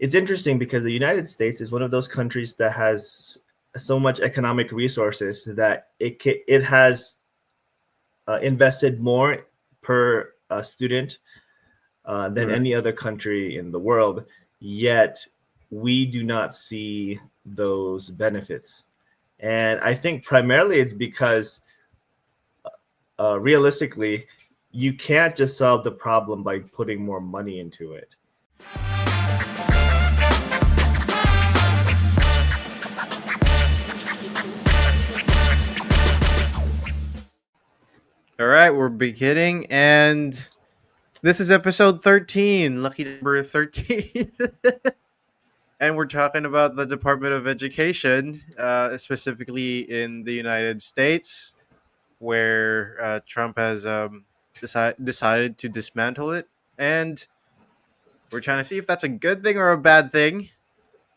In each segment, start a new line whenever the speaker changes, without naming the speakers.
it's interesting because the United States is one of those countries that has so much economic resources that it has invested more per student than
Right.
any other country in the world. Yet we do not see those benefits, and I think primarily it's because realistically, you can't just solve the problem by putting more money into it.
All right, we're beginning, and this is episode 13, lucky number 13. And we're talking about the Department of Education, specifically in the United States, where Trump has decided to dismantle it. And we're trying to see if that's a good thing or a bad thing.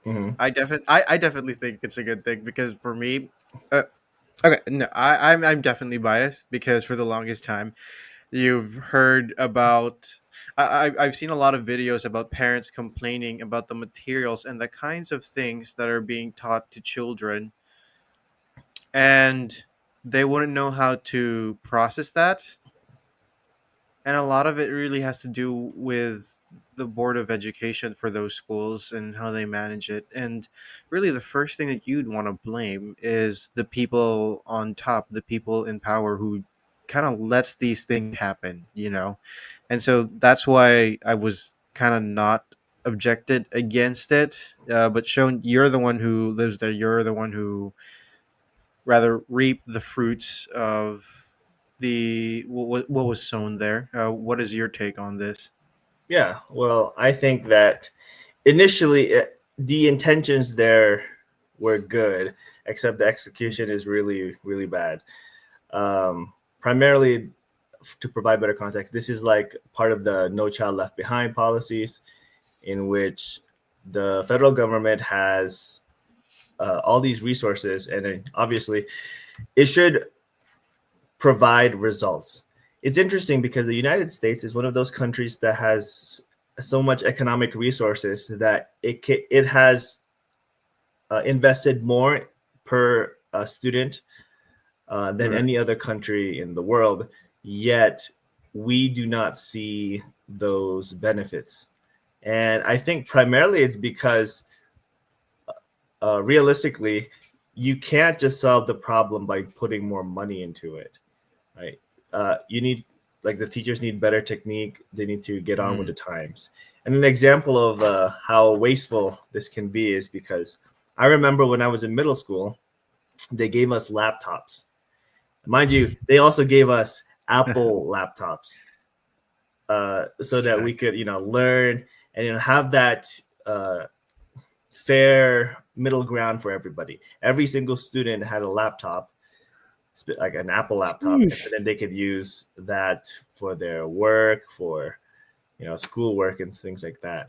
Mhm.
I definitely think it's a good thing because for me, uh, okay, no, I'm definitely biased because for the longest time, you've heard about. I've seen a lot of videos about parents complaining about the materials and the kinds of things that are being taught to children, and they wouldn't know how to process that. And a lot of it really has to do with the board of education for those schools and how they manage it. And really, the first thing that you'd want to blame is the people on top, the people in power who kind of lets these things happen, you know? And so that's why I was kind of not objected against it. But Sean, you're the one who lives there. You're the one who rather reap the fruits of the what was sown there. What is your take on this?
Yeah, well, I think that initially the intentions there were good, except the execution is really, really bad. Primarily, to provide better context, this is like part of the No Child Left Behind policies, in which the federal government has all these resources, and then obviously it should provide results. It's interesting because the United States is one of those countries that has so much economic resources that it has invested more per student than
Right.
any other country in the world. Yet we do not see those benefits, and I think primarily it's because realistically, you can't just solve the problem by putting more money into it, right? You need, like, the teachers need better technique. They need to get on with the
Mm.
times. And an example of how wasteful this can be is because I remember when I was in middle school, they gave us laptops. Mind you, they also gave us Apple laptops so that we
Facts.
could, learn and have that fair middle ground for everybody. Every single student had a laptop, like an Apple laptop, and so
Sheesh.
then they could use that for their work, for school work and things like that.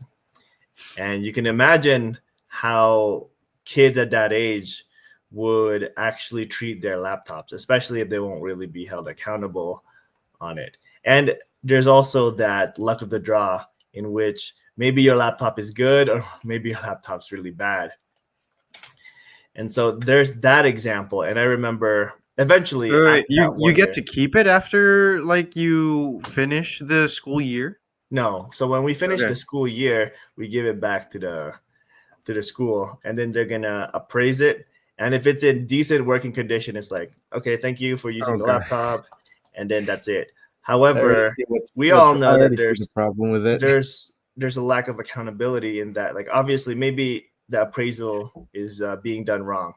And you can imagine how kids at that age would actually treat their laptops, especially if they won't really be held accountable on it. And there's also that luck of the draw in which maybe your laptop is good or maybe your laptop's really bad. And so there's that example. And I remember eventually
Wait,
after that
you
one
get
year,
to keep it after like you finish the school year?
no. So when we finish the
Okay.
school year, we give it back to the school, and then they're gonna appraise it. And if it's in decent working condition, it's like, okay, thank you for using the
Okay.
laptop, and then that's it.
I already
However,
see
we all
I
know that
already see the problem with it.
there's a lack of accountability in that. Like, obviously, maybe the appraisal is being done wrong,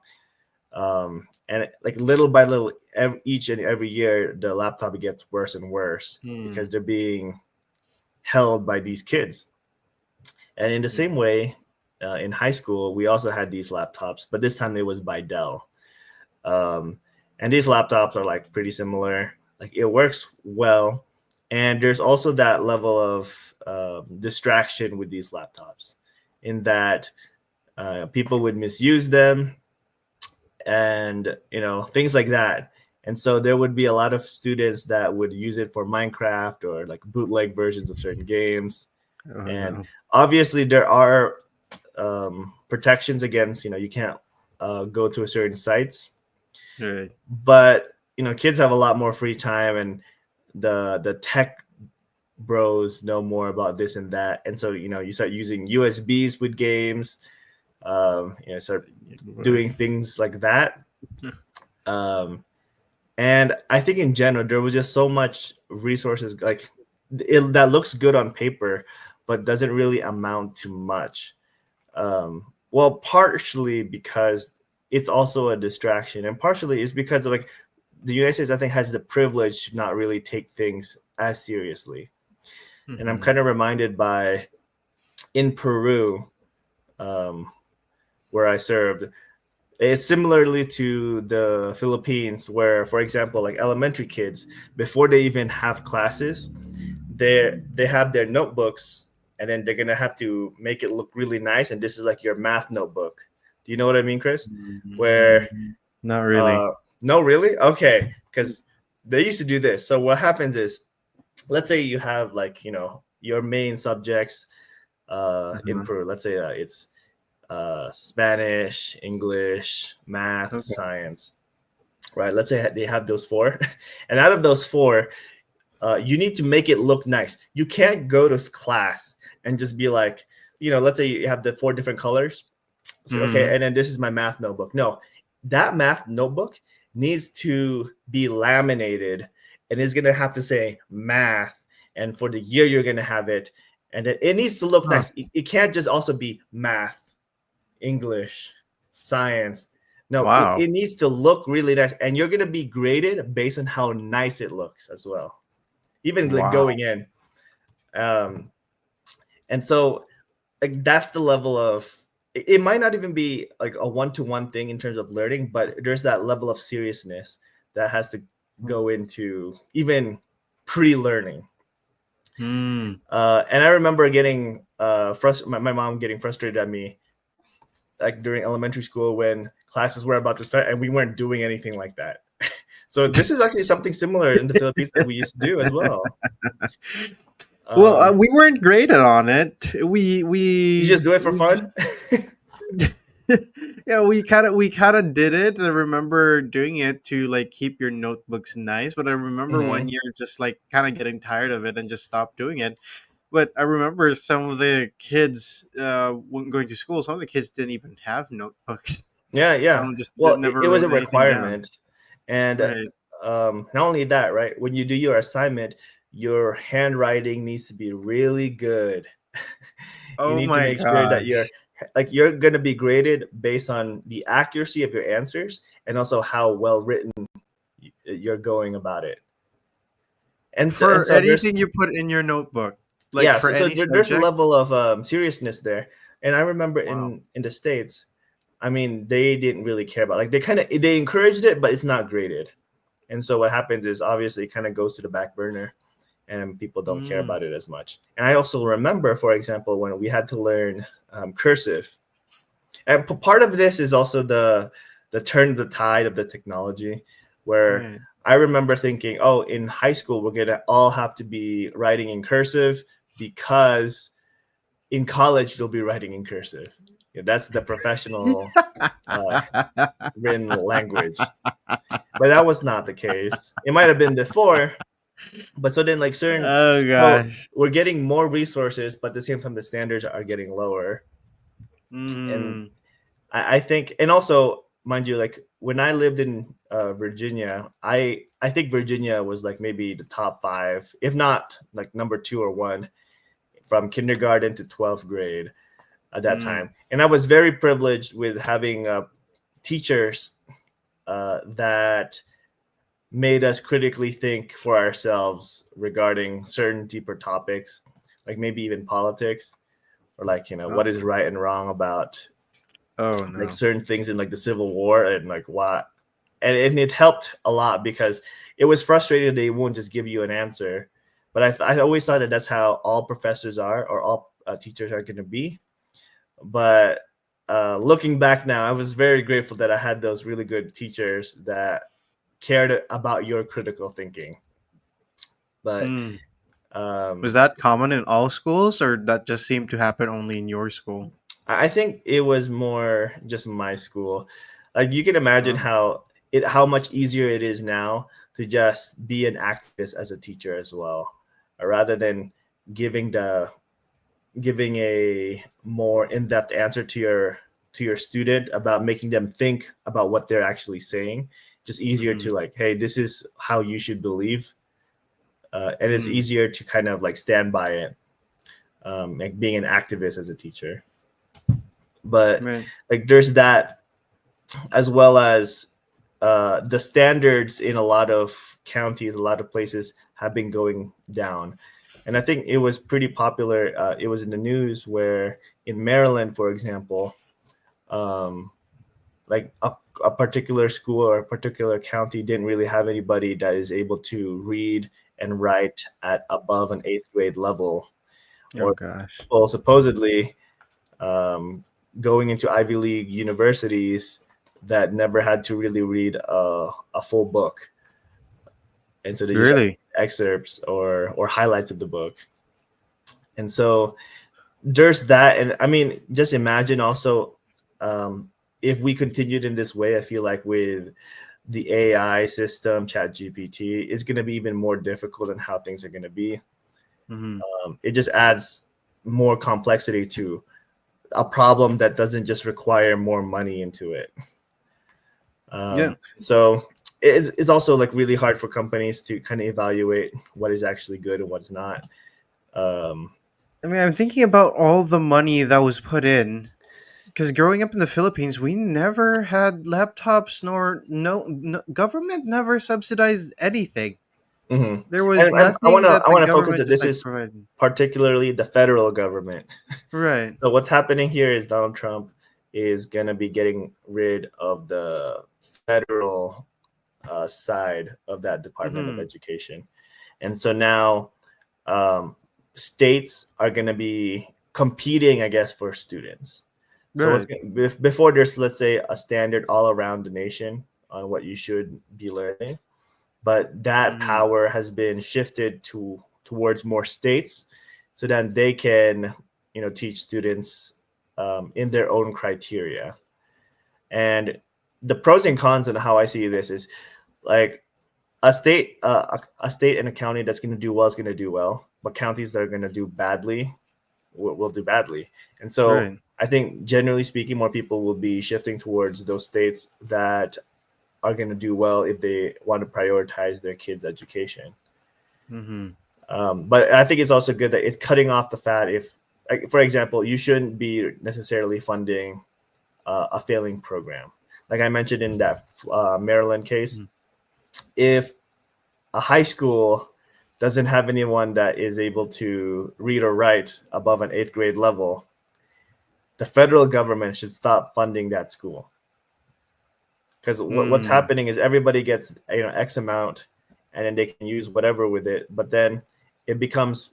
and like little by little, each and every year, the laptop gets worse and worse because
Hmm.
they're being held by these kids. And in the
Hmm.
same way, in high school, we also had these laptops, but this time it was by Dell. Um, and these laptops are like pretty similar. Like, it works well, and there's also that level of distraction with these laptops, in that people would misuse them, and things like that. And so there would be a lot of students that would use it for Minecraft or like bootleg versions of certain games.
Oh
And
no.
obviously there are protections against, you can't go to a certain sites.
Right.
But kids have a lot more free time, and the tech bros know more about this and that, and so you start using USBs with games, start doing things like that. um, and I think in general there was just so much resources, like that looks good on paper but doesn't really amount to much. Well, partially because it's also a distraction, and partially is because of, like, the United States, I think, has the privilege to not really take things as seriously. And I'm
Mhm.
kind of reminded by in Peru, where I served. It's similarly to the Philippines, where, for example, like elementary kids, before they even have classes, they have their notebooks, and then they're gonna have to make it look really nice. And this is like your math notebook. Do you know what I mean, Chris? Where
Not really.
uh, no, really, okay, because they used to do this. So what happens is, let's say you have, like, your main subjects in
Uh-huh.
Peru. Let's say it's Spanish, English, math,
Okay.
science, right? Let's say they have those four, and out of those four, you need to make it look nice. You can't go to class and just be like, let's say you have the four different colors. So, okay,
Mhm.
and then this is my math notebook. No, that math notebook needs to be laminated, and it's gonna have to say math, and for the year you're gonna have it, and it needs to look
Huh.
nice. It can't just also be math, English, science. No, it,
Wow.
it needs to look really nice, and you're gonna be graded based on how nice it looks as well, even like
Wow.
going in. Um, and so, like, that's the level of it might not even be like a one-to-one thing in terms of learning, but there's that level of seriousness that has to go into even pre-learning.
Hmm.
And I remember getting my mom getting frustrated at me, like during elementary school, when classes were about to start and we weren't doing anything like that. So this is actually something similar in the Philippines that we used to do as well.
Well,
um,
we weren't graded on it.
you just do it for
We just
fun.
yeah, we kind of did it. I remember doing it to like keep your notebooks nice, but I remember one
Hmm.
year just like kind of getting tired of it and just stopped doing it. But I remember some of the kids when going to school, some of the kids didn't even have notebooks.
Yeah, yeah.
Some just
Well, it,
never
it was a
wrote anything down.
requirement. And
Right.
not only that, right? When you do your assignment, your handwriting needs to be really good. You
Oh
need to
my
make sure that
gosh.
you're going to be graded based on the accuracy of your answers, and also how well written you're going about it. And
For
so there's
anything you put in your notebook, like
yeah,
for
so
any
there's a
subject.
level of seriousness there. And I remember
Wow.
in the States, I mean, they didn't really care about, like, they encouraged it, but it's not graded. And so what happens is, obviously, it kind of goes to the back burner, and people don't care
Mm.
about it as much. And I also remember, for example, when we had to learn cursive. And part of this is also the turn of the tide of the technology, where
Right.
I remember thinking, oh, in high school we're gonna all have to be writing in cursive, because in college you'll be writing in cursive. Yeah, that's the professional uh, written language. But that was not the case. It might have been before, but so then, like, certain,
Oh
so
gosh.
we're getting more resources, but at the same time the standards are getting lower. And
Mm.
I think, and also, mind you, like, when I lived in Virginia, I think Virginia was like maybe the top five, if not like number two or one, from kindergarten to 12th grade at that
Mm.
time. And I was very privileged with having teachers that made us critically think for ourselves regarding certain deeper topics, like maybe even politics, or, like,
Oh.
what is right and wrong about,
Oh
like,
no.
certain things in, like, the Civil War, and like what. And it helped a lot, because it was frustrating they won't just give you an answer. But I always thought that that's how all professors are, or all teachers are going to be. But looking back now, I was very grateful that I had those really good teachers that cared about your critical thinking. But
Mm. Was
um,
that common in all schools, or that just seemed to happen only in your school?
I think it was more just my school. Like you can imagine
Oh,
how much easier it is now to just be an activist as a teacher as well, rather than giving the giving a more in-depth answer to your student about making them think about what they're actually saying. Just easier
mm-hmm.
to like, hey, this is how you should believe, and it's
Mm,
easier to kind of like stand by it, like being an activist as a teacher. But
right.
like there's that, as well as the standards in a lot of counties, a lot of places have been going down. And I think it was pretty popular. It was in the news where in Maryland, for example, um, like a particular school or a particular county didn't really have anybody that is able to read and write at above an eighth grade level,
Oh
or
gosh.
people supposedly um, going into Ivy League universities that never had to really read a full book, and so they just have
Really?
excerpts or highlights of the book. And so there's that, and I mean, just imagine also, um, if we continued in this way, I feel like with the AI system, Chat GPT, it's going to be even more difficult in how things are going to be.
Mm-hmm.
It just adds more complexity to a problem that doesn't just require more money into it.
Yeah.
So it's also like really hard for companies to kind of evaluate what is actually good and what's not. Um,
I mean, I'm thinking about all the money that was put in because growing up in the Philippines, we never had laptops, nor no government never subsidized anything.
mhm.
There was
And
nothing that
I
the
want to focus
government
that
just
this
like
is
provided.
particularly the federal government.
Right.
So what's happening here is Donald Trump is going to be getting rid of the federal side of that Department of
Mm-hmm.
Education, and so now um, states are going to be competing, I guess, for students. So
Right.
before there's, let's say, a standard all around the nation on what you should be learning, but that
Mm-hmm.
power has been shifted towards more states, so that they can, teach students in their own criteria. And the pros and cons and how I see this is like a state and a county that's going to do well is going to do well, but counties that are going to do badly will do badly. And so
Right.
I think generally speaking, more people will be shifting towards those states that are going to do well if they want to prioritize their kids' education.
Mm-hmm.
But I think it's also good that it's cutting off the fat. If, like, for example, you shouldn't be necessarily funding a failing program. Like I mentioned in that Maryland case, if a high school doesn't have anyone that is able to read or write above an eighth grade level, the federal government should stop funding that school. Because what's
Mm.
happening is everybody gets X amount, and then they can use whatever with it. But then it becomes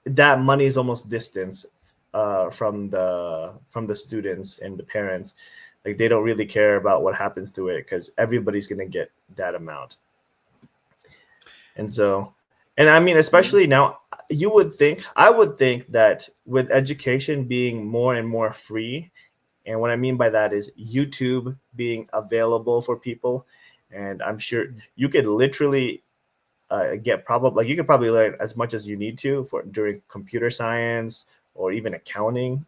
that money is almost distance from the students and the parents. Like they don't really care about what happens to it because everybody's gonna get that amount. And so, and I mean, especially now, I would think that with education being more and more free, and what I mean by that is YouTube being available for people, and I'm sure you could literally get probably like you could probably learn as much as you need to for during computer science or even accounting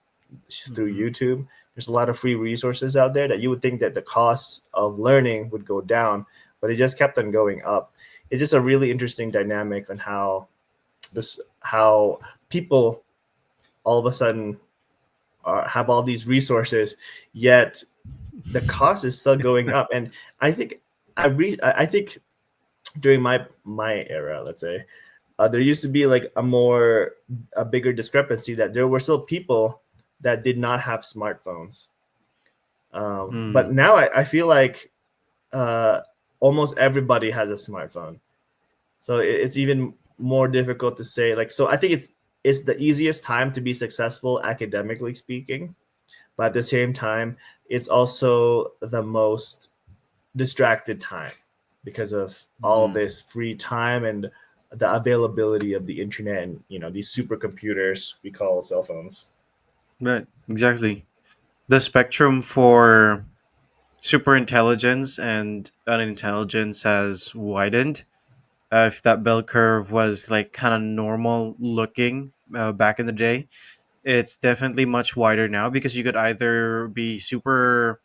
through
Mm-hmm.
YouTube. There's a lot of free resources out there that you would think that the cost of learning would go down, but it just kept on going up. It's just a really interesting dynamic on how people all of a sudden have all these resources, yet the cost is still going up. And I think I think during my era, let's say, there used to be like a bigger discrepancy that there were still people that did not have smartphones. But
Mm.
now I feel like uh, almost everybody has a smartphone. So it's even more difficult to say like, so I think it's the easiest time to be successful academically speaking, but at the same time it's also the most distracted time because of all
Mm.
this free time and the availability of the internet and these supercomputers we call cell phones.
Right, exactly. The spectrum for super intelligence and unintelligence has widened. If that bell curve was like kind of normal looking back in the day, it's definitely much wider now because you could either be a super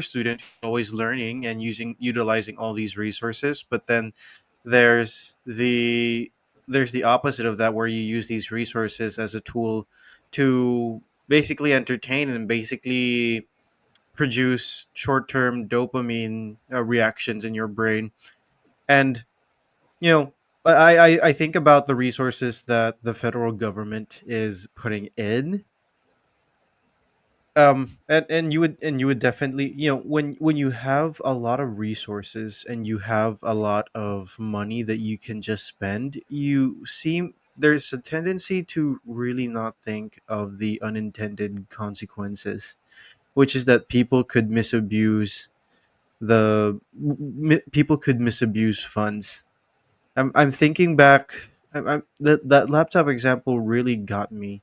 student who's always learning and utilizing all these resources, but then there's the there's the opposite of that, where you use these resources as a tool to basically entertain and basically produce short-term dopamine reactions in your brain. And you know, I think about the resources that the federal government is putting in. And you would definitely, when you have a lot of resources and you have a lot of money that you can just spend, you seem there's a tendency to really not think of the unintended consequences, which is that people could misabuse funds. I'm thinking back. That laptop example really got me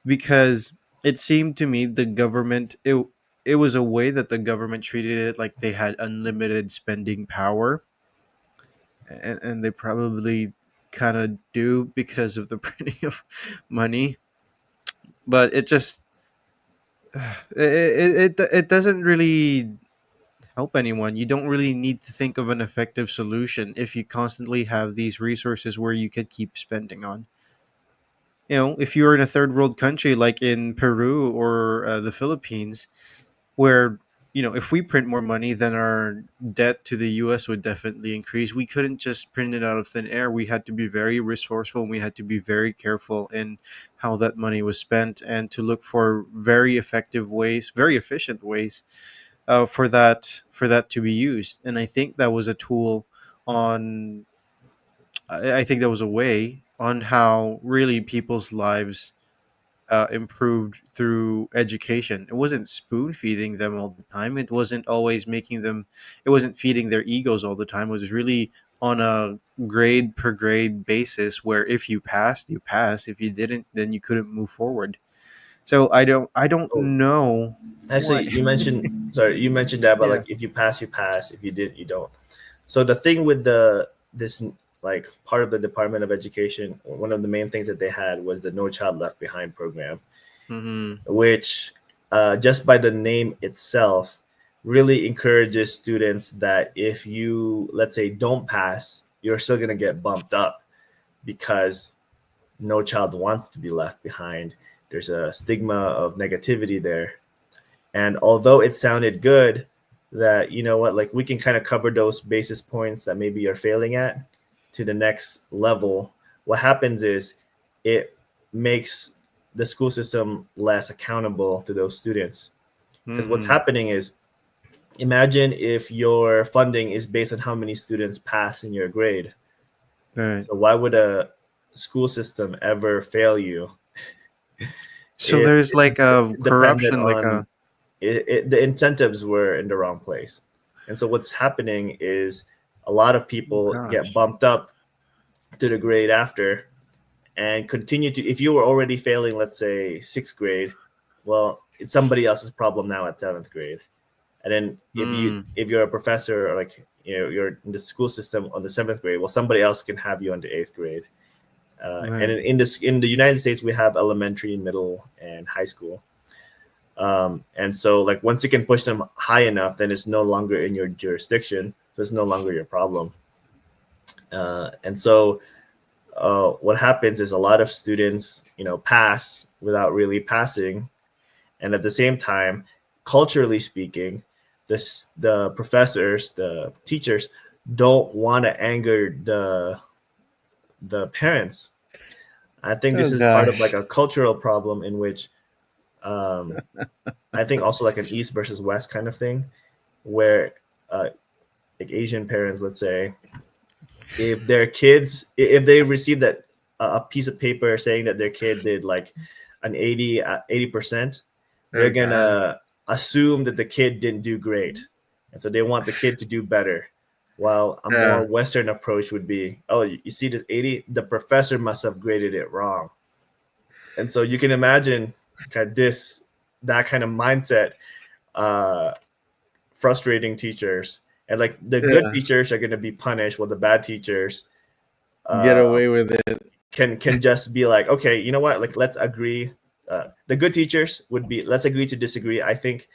because it seemed to me it was a way that the government treated it like they had unlimited spending power, and they probably kind of do because of the printing of money. But it just it doesn't really help anyone. You don't really need to think of an effective solution if you constantly have these resources where you could keep spending on. If you're in a third world country like in Peru or the Philippines, where if we print more money, then our debt to the US would definitely increase. We couldn't just print it out of thin air. We had to be very resourceful, and we had to be very careful in how that money was spent, and to look for very effective ways, very efficient ways, for that to be used. And I think that was a tool on I think that was a way on how really people's lives improved through education. It wasn't spoon feeding them all the time. It wasn't always making them. It wasn't feeding their egos all the time. It was really on a grade per grade basis, where if you passed, you passed. If you didn't, then you couldn't move forward. So I don't
Oh,
know
actually,
what.
you mentioned that, but
Yeah.
like if you pass, you pass. If you didn't, you don't. So the thing with this like part of the Department of Education, one of the main things that they had was the No Child Left Behind program,
Mm-hmm.
which just by the name itself really encourages students that if you, let's say, don't pass, you're still going to get bumped up because no child wants to be left behind. There's a stigma of negativity there. And although it sounded good that, you know what, like we can kind of cover those basis points that maybe you're failing at to the next level, what happens is it makes the school system less accountable to those students. Because what's
Mm-hmm.
happening is, imagine if your funding is based on how many students pass in your grade.
Right.
So why would a school system ever fail you
So
if
there's
it's
like a
dependent
corruption, like
on
a.
the incentives were in the wrong place. And so what's happening is a lot of
Oh
people get
gosh.
bumped up to the grade after and continue to, if you were already failing, let's say sixth grade, well, it's somebody else's problem now at seventh grade. And then
Mm,
if you're a professor, or like, you're in the school system on the seventh grade, well, somebody else can have you on the eighth grade. And
right.
in the United States, we have elementary, middle, and high school. And so, like, once you can push them high enough, then it's no longer in your jurisdiction, so it's no longer your problem. And so, what happens is a lot of students, pass without really passing, and at the same time, culturally speaking, the professors, the teachers, don't want to anger the parents. I think
Oh
this is part of like
gosh.
a cultural problem in which, um, I think also like an East versus West kind of thing, where uh, like Asian parents, let's say, if their kids, if they receive that a piece of paper saying that their kid did like an 80%, they're
Oh gosh.
gonna assume that the kid didn't do great, and so they want the kid to do better. While a more
Yeah.
Western approach would be, oh, you see this 80, the professor must have graded it wrong. And so you can imagine kind of that kind of mindset uh, frustrating teachers. And like the good
Yeah,
teachers are going to be punished, while the bad teachers
get
uh,
away with it.
can just be like, okay, you know what? Like, let's agree. The good teachers would be, let's agree to disagree. I think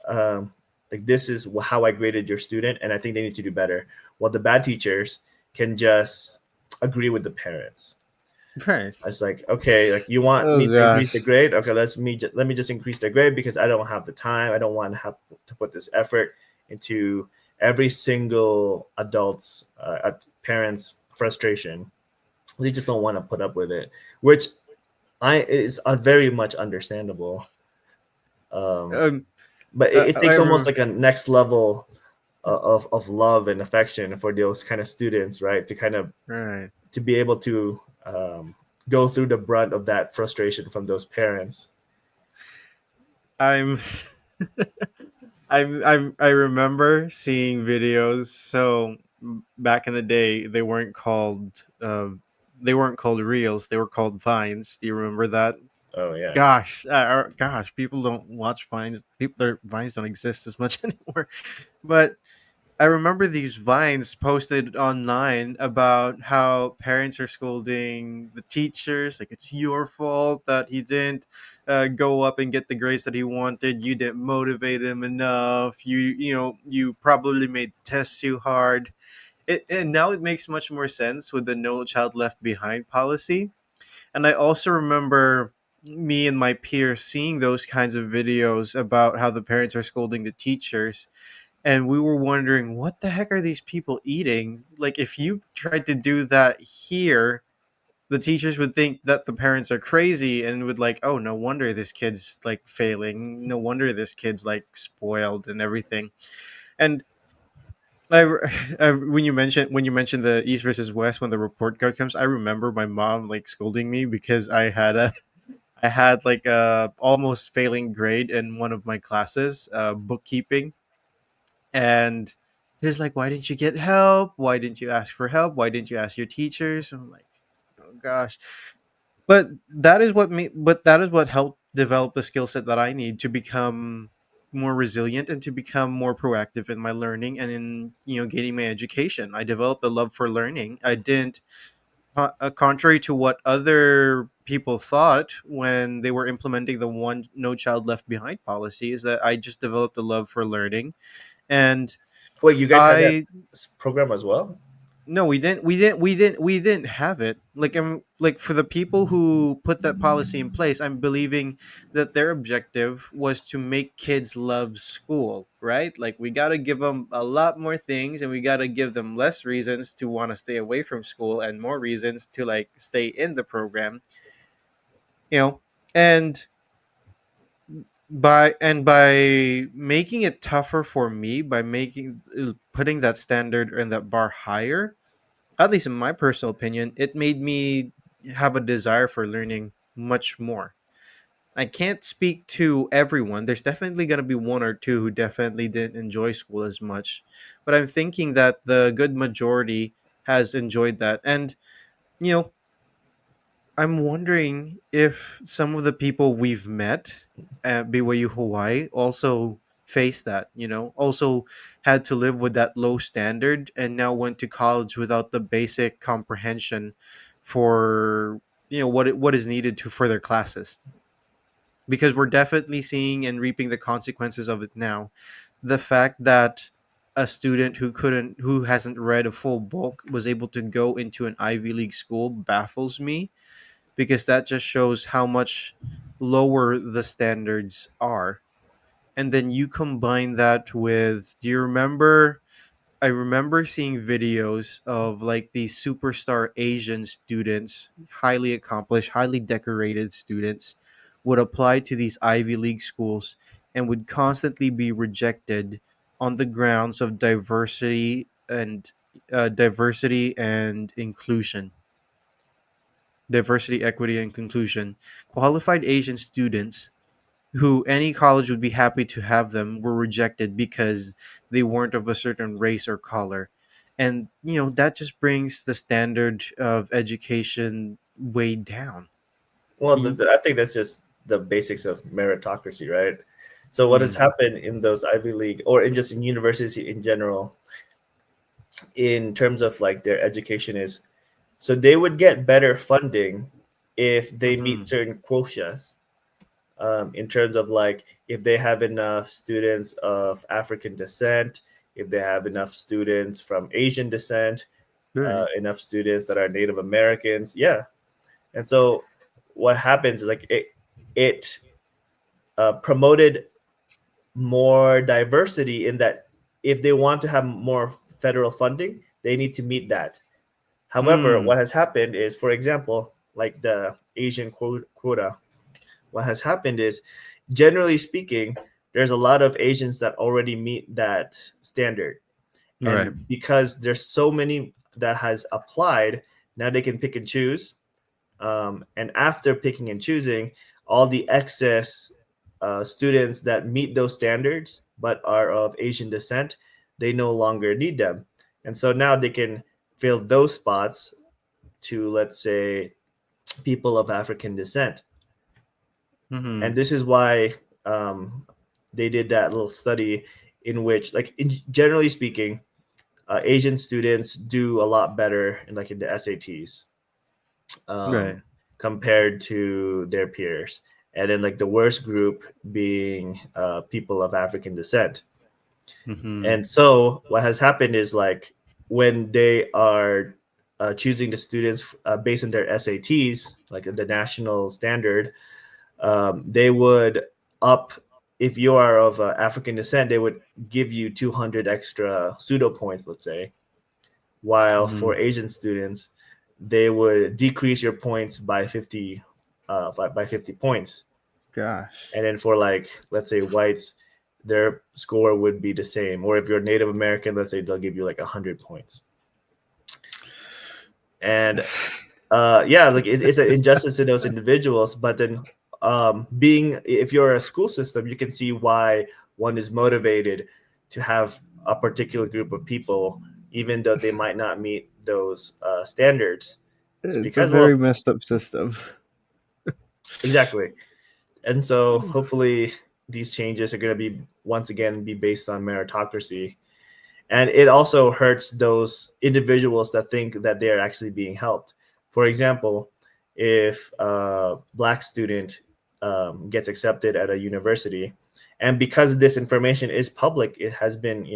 um, like this is how I graded your student, and I think they need to do better. While the bad teachers can just agree with the parents.
Right.
It's like, okay, like you want
Oh
me to increase the
gosh.
grade? Okay, let me just increase the grade because I don't have the time. I don't want to have to put this effort into every single adult's parents' frustration. They just don't want to put up with it, which I is very much understandable. Um,
Um,
but it
I
takes almost
rem-
like a next level of love and affection for those kind of students, right? To kind of
right.
to be able to go through the brunt of that frustration from those parents.
I'm I remember seeing videos. So back in the day, they weren't called reels. They were called vines. Do you remember that?
Oh yeah.
Gosh, people don't watch vines. People, their vines don't exist as much anymore. But I remember these vines posted online about how parents are scolding the teachers, like it's your fault that he didn't go up and get the grades that he wanted. You didn't motivate him enough. You probably made tests too hard. And now it makes much more sense with the No Child Left Behind policy. And I also remember me and my peers seeing those kinds of videos about how the parents are scolding the teachers, and we were wondering what the heck are these people eating. Like if you tried to do that here, the teachers would think that the parents are crazy and would like, oh, no wonder this kid's like failing, no wonder this kid's like spoiled and everything. And I, when you mentioned the East versus West, when the report card comes, I remember my mom like scolding me because I had like a almost failing grade in one of my classes, bookkeeping. And he's like, why didn't you get help? Why didn't you ask for help? Why didn't you ask your teachers? And I'm like, oh gosh. But that is what helped develop the skill set that I need to become more resilient and to become more proactive in my learning and in gaining my education. I developed a love for learning. I didn't contrary to what other people thought when they were implementing the one no child left behind policy, is that I just developed a love for learning. And
Wait, you guys had that
I
program as well?
no, we didn't have it. Like like for the people who put that policy in place, I'm believing that their objective was to make kids love school, right? Like we got to give them a lot more things and we got to give them less reasons to want to stay away from school and more reasons to like stay in the program, you know. And by making it tougher for me, by making putting that standard and that bar higher, at least in my personal opinion, it made me have a desire for learning much more. I can't speak to everyone. There's definitely going to be one or two who definitely didn't enjoy school as much. But I'm thinking that the good majority has enjoyed that. And, you know, I'm wondering if some of the people we've met at BYU Hawaii also faced that, also had to live with that low standard and now went to college without the basic comprehension for, what is needed to further classes. Because we're definitely seeing and reaping the consequences of it now. The fact that a student who hasn't read a full book was able to go into an Ivy League school baffles me, because that just shows how much lower the standards are. And then you combine that with, do you remember? I remember seeing videos of like these superstar Asian students, highly accomplished, highly decorated students, would apply to these Ivy League schools and would constantly be rejected on the grounds of diversity and inclusion. Diversity, equity, and inclusion. Qualified Asian students who any college would be happy to have them were rejected because they weren't of a certain race or color. And, that just brings the standard of education way down.
Well,
Y-
I think that's just the basics of meritocracy, right? So what has
mm,
happened in those Ivy League or in just in universities in general, in terms of like their education is, so they would get better funding if they meet
mhm.
certain quotas, in terms of like if they have enough students of African descent, if they have enough students from Asian descent,
Right.
enough students that are Native Americans. Yeah. And so what happens is like it promoted more diversity in that if they want to have more federal funding, they need to meet that. However,
Mm,
what has happened is, for example, like the Asian quota, what has happened is, generally speaking, there's a lot of Asians that already meet that standard.
right.
And because there's so many that has applied, now they can pick and choose. And after picking and choosing, all the excess students that meet those standards but are of Asian descent, they no longer need them. And so now they can fill those spots to, let's say, people of African descent. And
Mhm.
this is why um, they did that little study in which, like, generally speaking, Asian students do a lot better in like in the SATs,
Right.
compared to their peers. And then like the worst group being people of African descent.
Mhm.
And so what has happened is like when they are choosing the students based on their SATs, like the national standard, they would up, if you are of African descent, they would give you 200 extra pseudo points, let's say, while for
Mhm.
Asian students, they would decrease your points by 50, by 50 points.
Gosh.
And then for like, let's say whites, their score would be the same. Or if you're Native American, let's say they'll give you like 100 points. And yeah, like it's an injustice to those individuals. But then being, if you're a school system, you can see why one is motivated to have a particular group of people, even though they might not meet those standards. It's
It's a
because,
very
well,
messed up system.
exactly. And so hopefully these changes are going to be once again be based on meritocracy. And it also hurts those individuals that think that they are actually being helped. For example, if a black student gets accepted at a university, and because this information is public, it has been,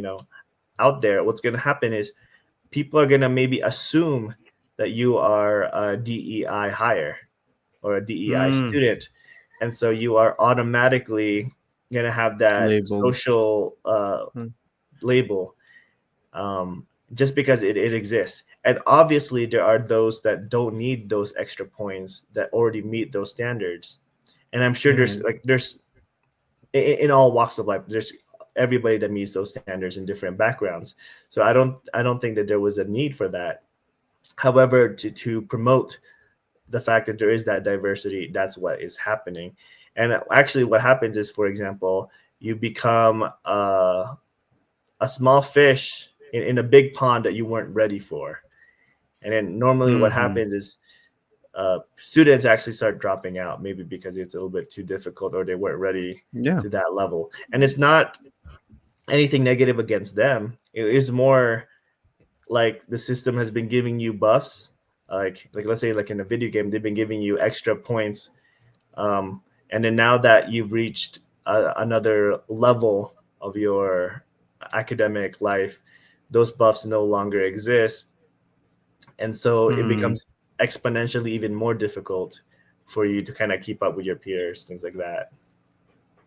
out there, what's going to happen is people are going to maybe assume that you are a DEI hire or a DEI
Mm,
student. And so you are automatically going to have that
labeled.
social
Mm,
label, just because it exists. And obviously, there are those that don't need those extra points that already meet those standards. And I'm sure
right.
there's in all walks of life, there's everybody that meets those standards in different backgrounds. So I don't think that there was a need for that. However, to promote the fact that there is that diversity, that's what is happening. And actually what happens is, for example, you become a small fish in a big pond that you weren't ready for. And then normally what
Mhm.
happens is students actually start dropping out, maybe because it's a little bit too difficult or they weren't ready
Yeah.
to that level. And it's not anything negative against them. It is more like the system has been giving you buffs. Like let's say like in a video game, they've been giving you extra points, and then now that you've reached another level of your academic life, those buffs no longer exist, and so it
Mhm.
becomes exponentially even more difficult for you to kind of keep up with your peers, things like that.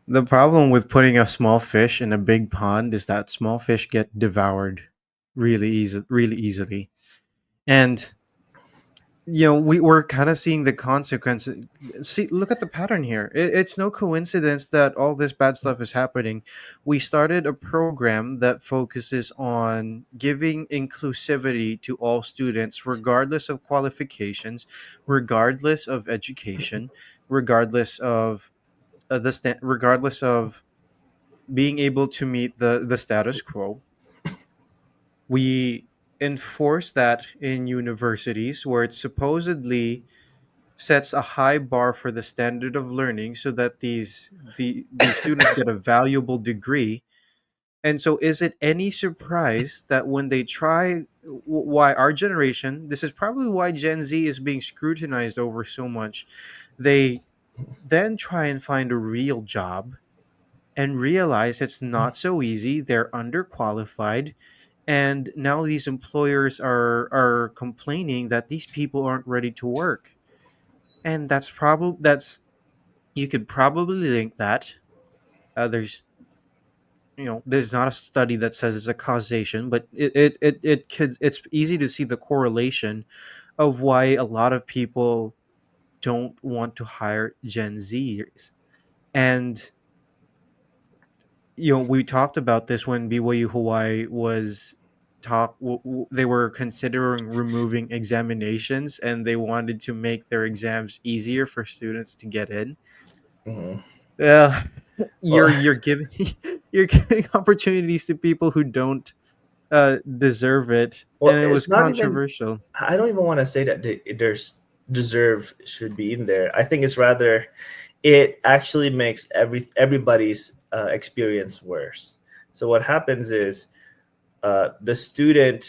The problem with putting a small fish in a big pond is that small fish get devoured really easily. And we're kind of seeing the consequences. See, look at the pattern here. It's no coincidence that all this bad stuff is happening. We started a program that focuses on giving inclusivity to all students regardless of qualifications, regardless of education, regardless of regardless of being able to meet the status quo. We enforce that in universities where it's supposedly sets a high bar for the standard of learning so that these students get a valuable degree. And so is it any surprise that when they try why our generation, this is probably why Gen Z is being scrutinized over so much, they then try and find a real job and realize it's not so easy, they're underqualified, and now these employers are complaining that these people aren't ready to work. And that's you could probably link that. There's there's not a study that says it's a causation, but it's easy to see the correlation of why a lot of people don't want to hire Gen Zers. And we talked about this when BYU Hawaii was they were considering removing examinations, and they wanted to make their exams easier for students to get in.
Mhm.
Yeah,
Well,
you're giving you're giving opportunities to people who don't deserve it, and
well,
it was
it's not even.
controversial.
I don't even want to say that there's deserve should be in there. I think it's rather it actually makes everybody's experience worse. So what happens is the student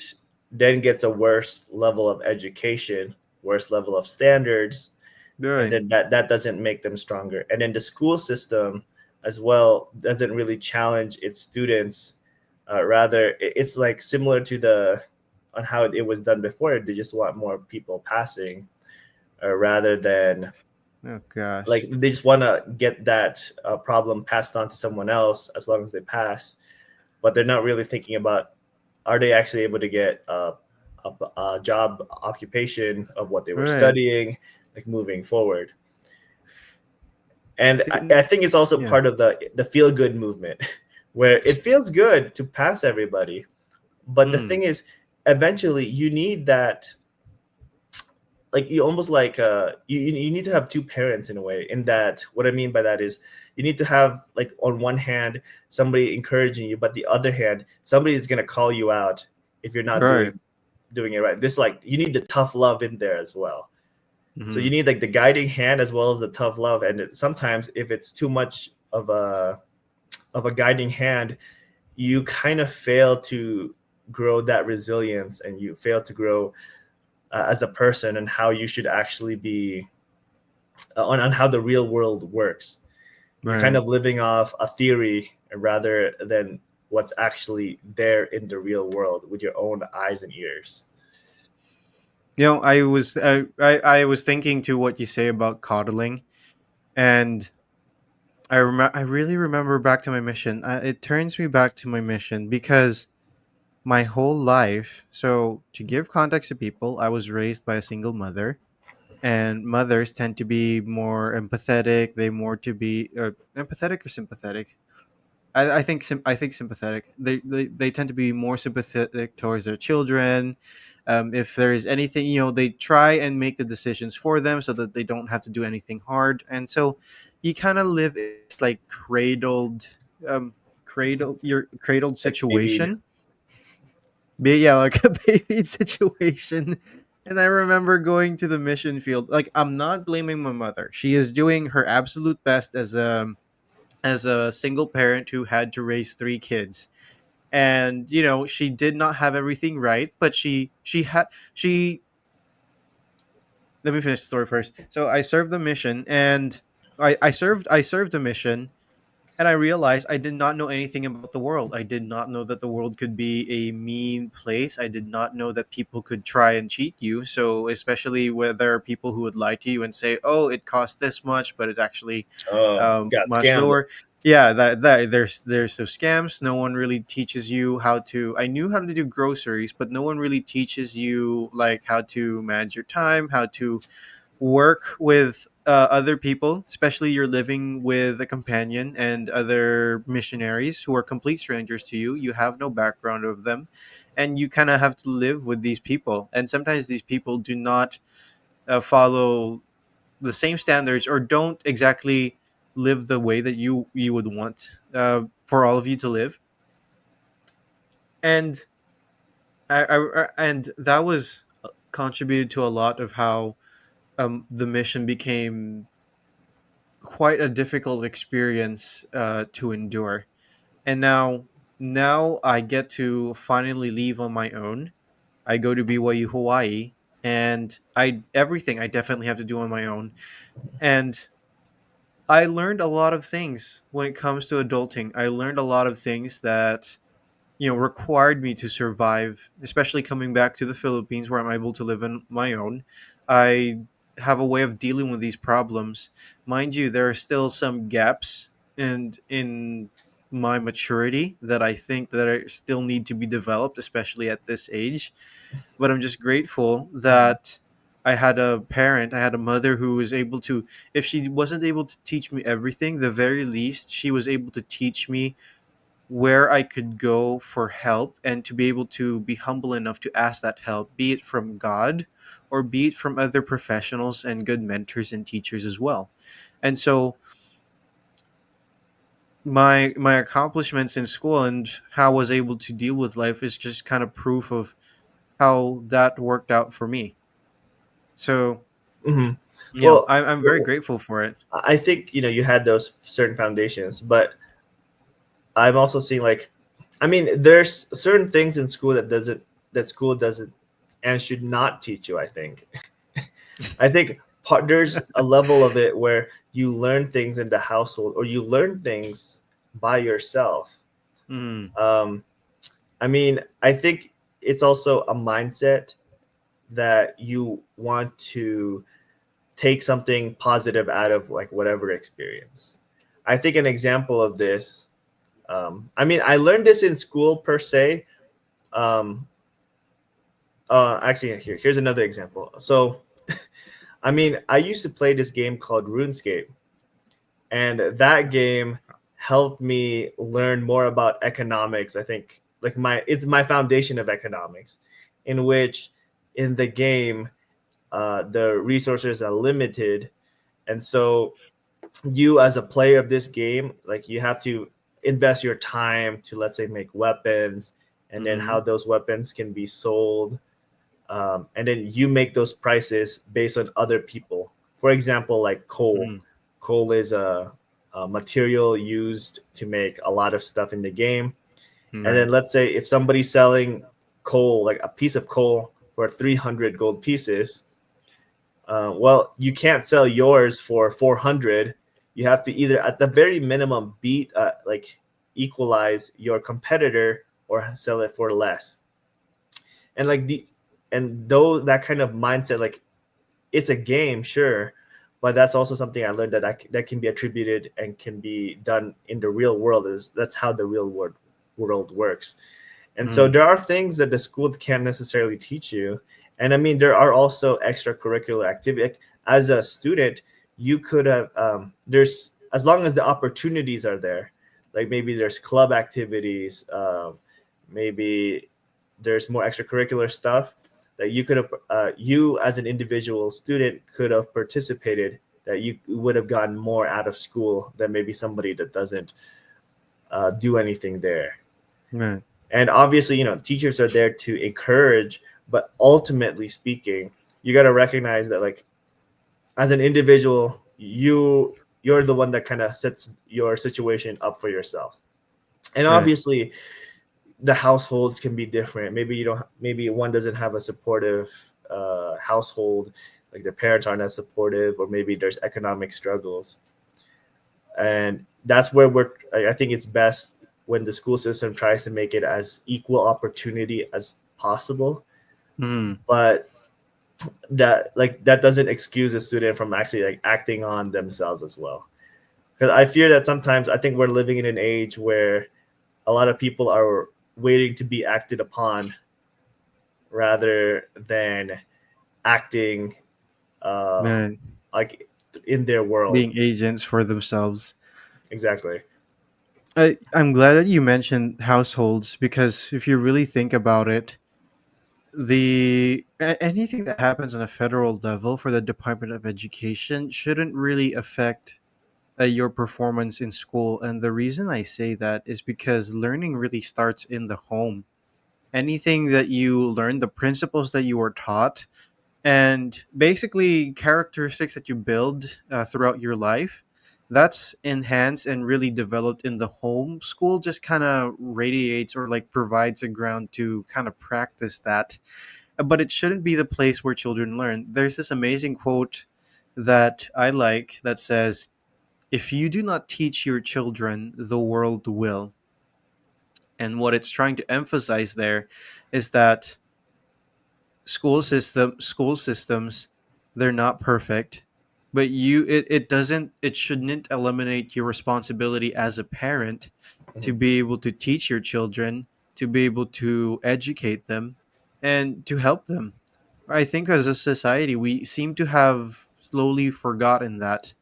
then gets a worse level of education, worse level of standards, and
Right.
then that doesn't make them stronger. And then the school system as well doesn't really challenge its students. Rather, it's like similar to the on how it was done before. They just want more people passing, rather than
Oh
like
gosh.
they just want to get that problem passed on to someone else as long as they pass. But they're not really thinking about are they actually able to get a job occupation of what they were
Right.
studying, like moving forward. And
It-
I think it's also
yeah.
part of the feel good movement, where it feels good to pass everybody. But the
Mm.
thing is, eventually you need that, like you almost like you need to have two parents in a way. In that, what I mean by that is you need to have, like, on one hand somebody encouraging you, but the other hand somebody is going to call you out if you're not
Right.
doing it right. This, like, you need the tough love in there as well. So
Hmm.
you need like the guiding hand as well as the tough love. And sometimes if it's too much of a guiding hand, you kind of fail to grow that resilience, and you fail to grow as a person, and how you should actually be on how the real world works. You're kind
Right.
of living off a theory rather than what's actually there in the real world with your own eyes and ears.
I was thinking to what you say about coddling, and I really remember back to my mission. It turns me back to my mission because my whole life. So to give context to people, I was raised by a single mother, and mothers tend to be more empathetic. They more to be empathetic or sympathetic. I think sympathetic. They tend to be more sympathetic towards their children. If there is anything, they try and make the decisions for them so that they don't have to do anything hard. And so you kind of live in this, like, um, your cradled
Like baby.
situation. Yeah, like a baby situation. And I remember going to the mission field. Like, I'm not blaming my mother. She is doing her absolute best as a single parent who had to raise three kids. And she did not have everything right, but she let me finish the story first. So I served the mission, and I served the mission, and I realized I did not know anything about the world. I did not know that the world could be a mean place. I did not know that people could try and cheat you. So, especially where there are people who would lie to you and say, "Oh, it costs this much, but it's actually
Oh, got
much
scammed.
lower." Yeah, that there's those scams. No one really teaches you how to. I knew how to do groceries, but no one really teaches you, like, how to manage your time, how to work with other people, especially you're living with a companion and other missionaries who are complete strangers to you. You have no background of them, and you kind of have to live with these people. And sometimes these people do not follow the same standards, or don't exactly live the way that you would want for all of you to live. And and that was contributed to a lot of how the mission became quite a difficult experience to endure. And now I get to finally leave on my own. I go to BYU Hawaii, and I everything I definitely have to do on my own. And I learned a lot of things when it comes to adulting. I learned a lot of things that required me to survive, especially coming back to the Philippines where I'm able to live on my own. I have a way of dealing with these problems. Mind you, there are still some gaps in my maturity that I think that I still need to be developed, especially at this age. But I'm just grateful that I had a mother who was able to, if she wasn't able to teach me everything, the very least she was able to teach me where I could go for help, and to be able to be humble enough to ask that help, be it from God or be it from other professionals and good mentors and teachers as well. And so my accomplishments in school and how I was able to deal with life is just kind of proof of how that worked out for me. So,
Hmm. Well,
I'm very grateful for it.
I think you had those certain foundations, but I'm also seeing like, I mean, there's certain things in school that school doesn't and should not teach you. I think there's a level of it where you learn things in the household or you learn things by yourself.
Mm,
Um, I mean, I think it's also a mindset that you want to take something positive out of like whatever experience. I think an example of this, I mean, I learned this in school per se. Um, Actually, here's another example. So, I mean, I used to play this game called RuneScape, and that game helped me learn more about economics. I think like it's my foundation of economics, in which in the game the resources are limited, and so you as a player of this game, like you have to invest your time to, let's say, make weapons, and then
mm-hmm,
how those weapons can be sold, and then you make those prices based on other people. For example, like coal.
mm,
Coal is a material used to make a lot of stuff in the game. And then
right.
let's say if somebody's selling coal, like a piece of coal for 300 gold pieces, well, you can't sell yours for 400. You have to either, at the very minimum, beat, like equalize your competitor or sell it for less. And like and though that kind of mindset, like it's a game, sure, but that's also something I learned that can be attributed and can be done in the real world. Is that's how the real world works. And so
Mm,
there are things that the school can't necessarily teach you. And I mean, there are also extracurricular activity. Like, as a student, you could have there's as long as the opportunities are there, like maybe there's club activities, maybe there's more extracurricular stuff that you could have you as an individual student could have participated, that you would have gotten more out of school than maybe somebody that doesn't do anything there.
right.
And obviously, teachers are there to encourage, but ultimately speaking, you got to recognize that, like, as an individual, you're the one that kind of sets your situation up for yourself. And
Right.
obviously, the households can be different. Maybe you don't. Maybe one doesn't have a supportive household, like their parents aren't as supportive, or maybe there's economic struggles, and that's where I think it's best when the school system tries to make it as equal opportunity as possible,
Mm,
but that doesn't excuse a student from actually like acting on themselves as well. Because I fear that sometimes I think we're living in an age where a lot of people are waiting to be acted upon rather than acting um,
right.
like in their world.
Being agents for themselves.
Exactly.
I'm glad that you mentioned households, because if you really think about it, anything that happens on a federal level for the Department of Education shouldn't really affect your performance in school. And the reason I say that is because learning really starts in the home. Anything that you learn, the principles that you were taught, And basically characteristics that you build throughout your life, that's enhanced and really developed in the home. School just kind of radiates or like provides a ground to kind of practice that, but it shouldn't be the place where children learn. There's this amazing quote that I like that says, if you do not teach your children, the world will. And what it's trying to emphasize there is that school systems, they're not perfect, but it shouldn't eliminate your responsibility as a parent to
Mhm.
be able to teach your children, to be able to educate them, and to help them. I think as a society we seem to have slowly forgotten that,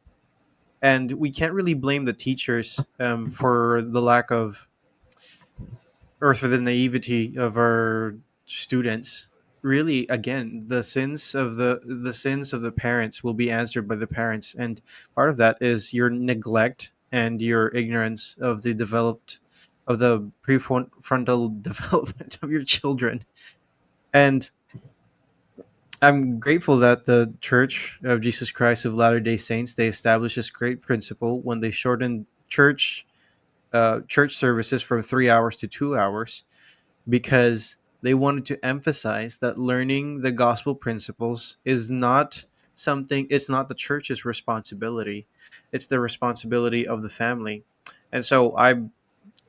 and we can't really blame the teachers for the lack of, or for the naivety of our students. Really, again, the sins of the parents will be answered by the parents, and part of that is your neglect and your ignorance of the prefrontal development of your children. And I'm grateful that the Church of Jesus Christ of Latter Day Saints, they established this great principle when they shortened church services from 3 hours to 2 hours, because they wanted to emphasize that learning the gospel principles is not something, it's not the church's responsibility, it's the responsibility of the family. And so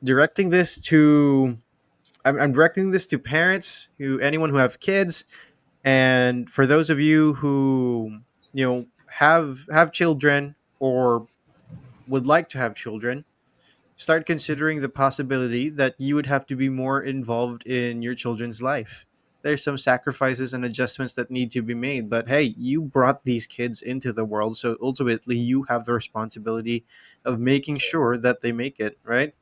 directing this to I'm directing this to parents, who anyone who have kids, and for those of you who have children or would like to have children, start considering the possibility that you would have to be more involved in your children's life. There's some sacrifices and adjustments that need to be made, but hey, you brought these kids into the world, so ultimately you have the responsibility of making sure that they make it, right?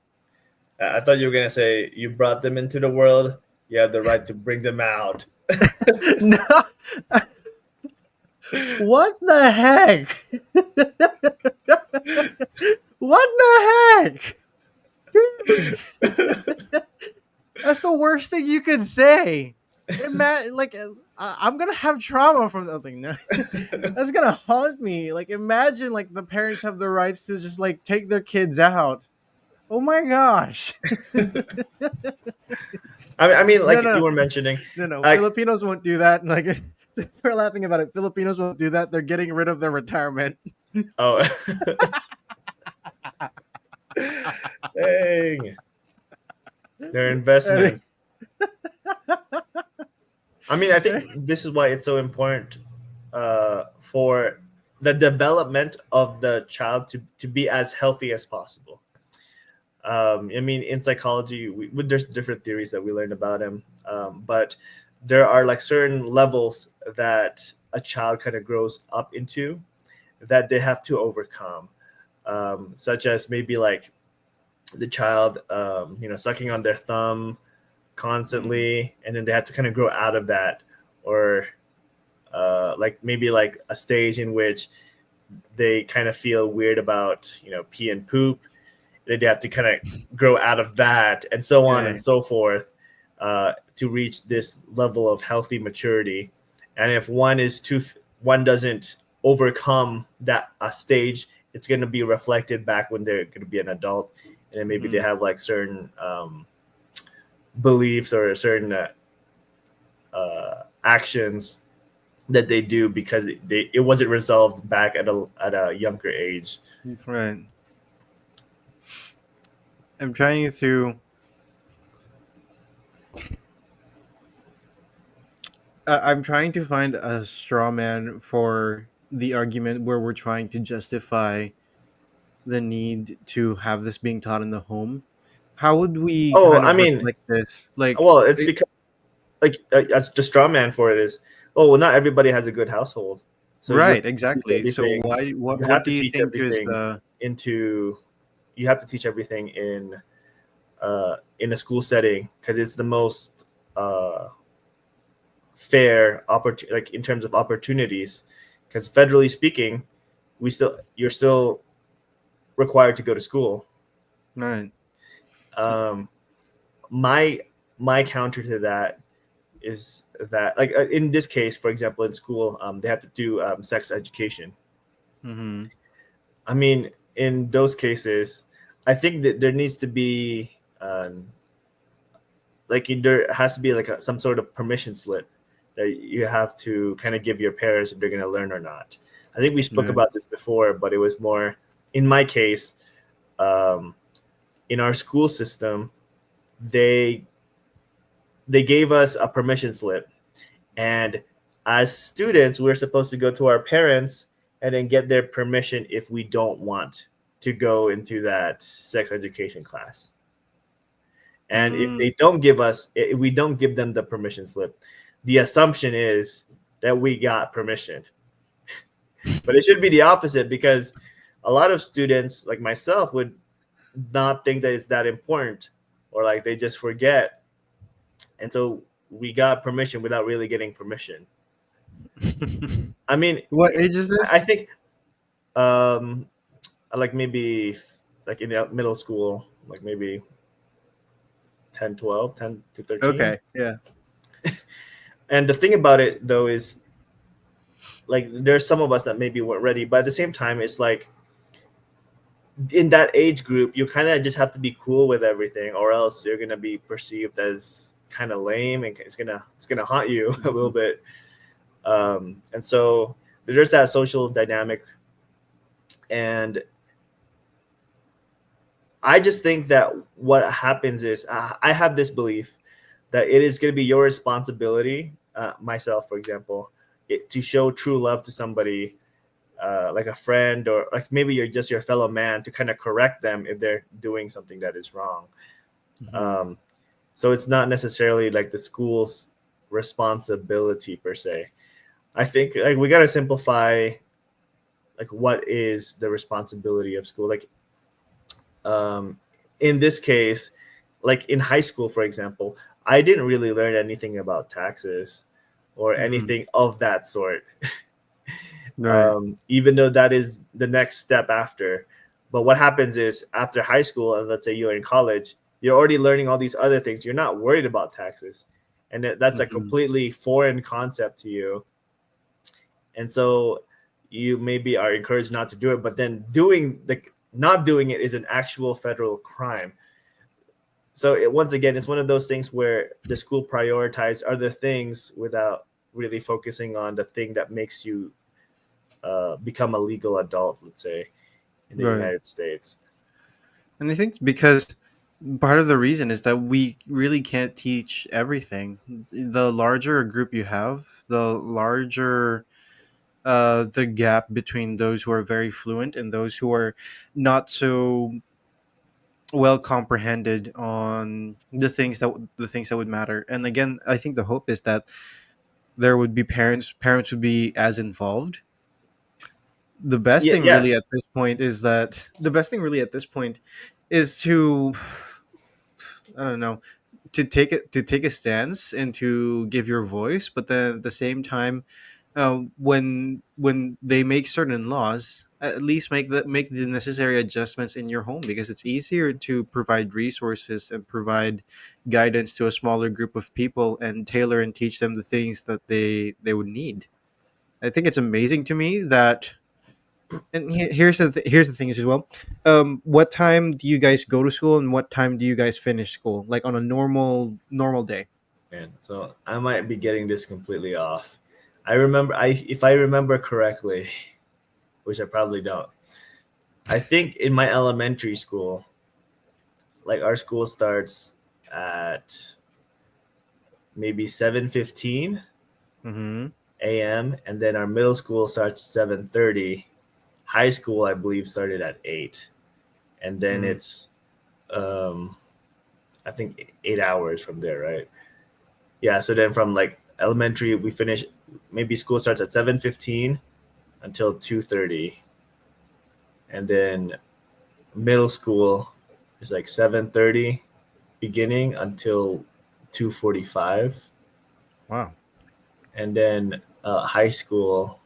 I thought you were gonna say you brought them into the world. You have the right to bring them out.
No, what the heck? What the heck? Dude, that's the worst thing you could say. Like I'm gonna have trauma from that thing. No. That's gonna haunt me. Like imagine like the parents have the rights to just like take their kids out. Oh my gosh.
I mean,
No,
like you
no,
were mentioning,
no, no.
like,
Filipinos won't do that. Like we're laughing about it. Filipinos won't do that. They're getting rid of their retirement.
oh, dang, their investments. I mean, I think this is why it's so important for the development of the child to be as healthy as possible. I mean, in psychology, there's different theories that we learned about him, but there are like certain levels that a child kind of grows up into that they have to overcome, such as maybe like the child, sucking on their thumb constantly, and then they have to kind of grow out of that, or like maybe like a stage in which they kind of feel weird about pee and poop. They have to kind of grow out of that, and so on and
Right.
so forth, to reach this level of healthy maturity. And if one doesn't overcome that stage, it's going to be reflected back when they're going to be an adult, and then maybe they
Mhm.
have like certain beliefs or certain actions that they do because it wasn't resolved back at a younger age.
Right. I'm trying to I'm trying to find a straw man for the argument where we're trying to justify the need to have this being taught in the home. How would we
Oh,
kind
I
of
mean,
reflect this? Like,
well, it's because like as the straw man for it is, oh well, not everybody has a good household, so you have
right,
to teach
exactly. So
everything.
why?
You
What
have
do
to
you
teach
think is
everything
the?
into. You have to teach everything in a school setting because it's the most fair opportunity, like in terms of opportunities. Because federally speaking, you're still required to go to school.
Right.
Um, my my counter to that is that, like, in this case, for example, in school, they have to do sex education.
Mm-hmm.
I mean, in those cases, I think that there needs to be like there has to be like some sort of permission slip that you have to kind of give your parents if they're going to learn or not. I think we spoke
Right.
about this before, but it was more in my case. Um, in our school system, they they gave us a permission slip, and as students, we're supposed to go to our parents and then get their permission if we don't want to go into that sex education class. And if
Mm.
they don't give us, if we don't give them the permission slip, the assumption is that we got permission. But it should be the opposite, because a lot of students like myself would not think that it's that important, or like they just forget. And so we got permission without really getting permission. I mean,
What age is
I
this?
think like maybe like in middle school, like maybe 10, 12, 10 to 13.
Okay. Yeah.
And the thing about it though is, like, there's some of us that maybe weren't ready, but at the same time, it's like in that age group, you kind of just have to be cool with everything, or else you're gonna be perceived as kind of lame, and it's gonna haunt you a little
Mhm.
bit. And so there's that social dynamic, and I just think that what happens is, I have this belief that it is going to be your responsibility, myself, for example, to show true love to somebody, like a friend, or like maybe you're just your fellow man, to kind of correct them if they're doing something that is wrong.
Mhm.
Um, so it's not necessarily like the school's responsibility per se. I think like we got to simplify like what is the responsibility of school. Like um, in this case, like in high school, for example, I didn't really learn anything about taxes or
Mhm.
anything of that sort,
Right.
even though that is the next step after. But what happens is after high school, and let's say you're in college, you're already learning all these other things. You're not worried about taxes. And that's a
Mhm.
completely foreign concept to you. And so you maybe are encouraged not to do it, but then not doing it is an actual federal crime. So once again, it's one of those things where the school prioritized other things without really focusing on the thing that makes you become a legal adult, let's say, in the
Right.
United States.
And I think because part of the reason is that we really can't teach everything. The larger a group you have, the larger the gap between those who are very fluent and those who are not so well comprehended on the things that would matter. And again, I think the hope is that there would be parents would be as involved. The best
Yeah,
thing
yes,
really at this point is that the best thing really at this point is to, I don't know, to take a stance and to give your voice, but then at the same time, when they make certain laws, at least make the necessary adjustments in your home, because it's easier to provide resources and provide guidance to a smaller group of people and tailor and teach them the things that they would need. I think it's amazing to me that, and here's the thing as well. What time do you guys go to school, and what time do you guys finish school? Like on a normal day.
man. So I might be getting this completely off. If I remember correctly, which I probably don't. I think in my elementary school, like our school starts at maybe 7:15
Mm-hmm.
a.m. and then our middle school starts 7:30. High school, I believe, started at 8, and then
Mm-hmm.
it's um, I think 8 hours from there, right? Yeah. So then from like elementary, we finish. Maybe school starts at 7:15 until 2:30, and then middle school is like 7:30 beginning until 2:45,
Wow.
and then high school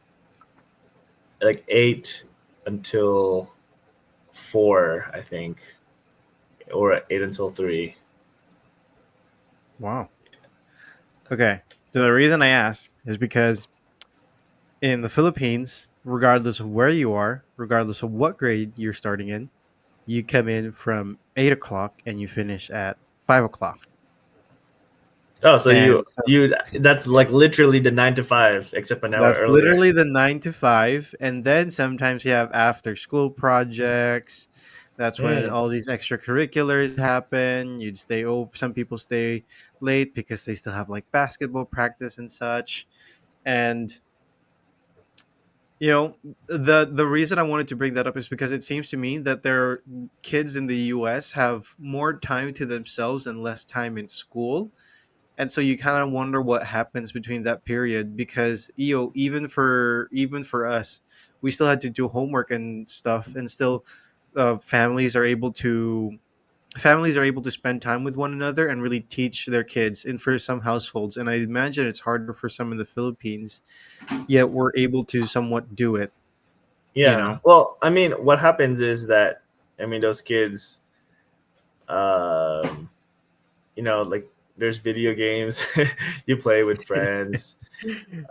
like 8 until 4, I think, or 8 until 3.
Wow. Okay. So the reason I ask is because in the Philippines, regardless of where you are, regardless of what grade you're starting in, you come in from 8 o'clock and you finish at 5 o'clock.
Oh, so
And so
you that's like literally the 9 to 5, except an hour
that's
earlier.
literally the 9 to 5. And then sometimes you have after school projects. That's when
Mm.
all these extracurriculars happen. You'd stay over. Some people stay late because they still have like basketball practice and such. And you know, the reason I wanted to bring that up is because it seems to me that their kids in the US have more time to themselves and less time in school. And so you kind of wonder what happens between that period because even for us, we still had to do homework and stuff, and still families are able to spend time with one another and really teach their kids in for some households. And I imagine it's harder for some in the Philippines, yet we're able to somewhat do it, you
Yeah.
know.
Well, I mean, what happens is that I mean those kids, um, like there's video games you play with friends.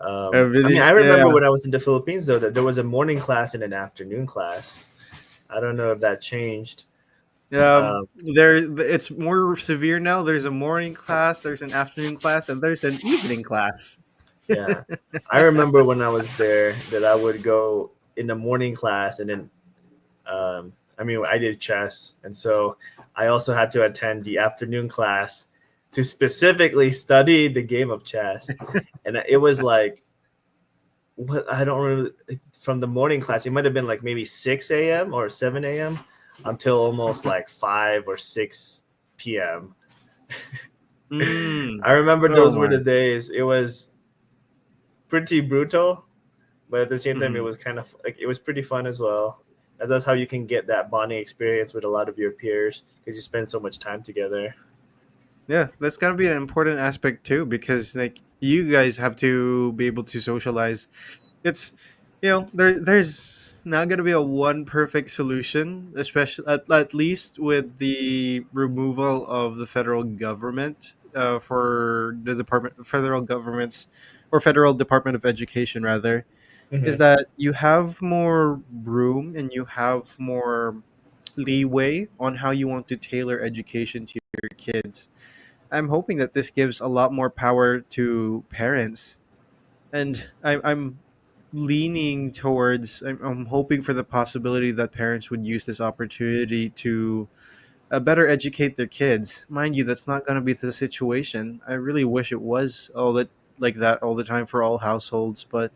I mean, I remember
Yeah.
when I was in the Philippines though that there was a morning class and an afternoon class. I don't know if that changed. Um,
There it's more severe now. There's a morning class, there's an afternoon class, and there's an evening class.
yeah, I remember when I was there that I would go in the morning class and then I mean, I did chess, and so I also had to attend the afternoon class to specifically study the game of chess. And it was like, what I don't remember from the morning class. It might have been like maybe 6 a.m. or 7 a.m. until almost like 5 or 6 p.m.
Mm.
I remember
Oh
those were the
my.
days. It was pretty brutal, but at the same time, it
Mhm.
was kind of like it was pretty fun as well. And that's how you can get that bonding experience with a lot of your peers because you spend so much time together.
Yeah, that's gotta be an important aspect too, because like you guys have to be able to socialize. It's there's not gonna be a one perfect solution, especially at least with the removal of the federal government for the federal government's or federal Department of Education rather, is
Hmm.
that you have more room and you have more leeway on how you want to tailor education to your kids. I'm hoping that this gives a lot more power to parents, and I'm leaning towards. I'm hoping for the possibility that parents would use this opportunity to better educate their kids. Mind you, that's not going to be the situation. I really wish it was all that like that all the time for all households, but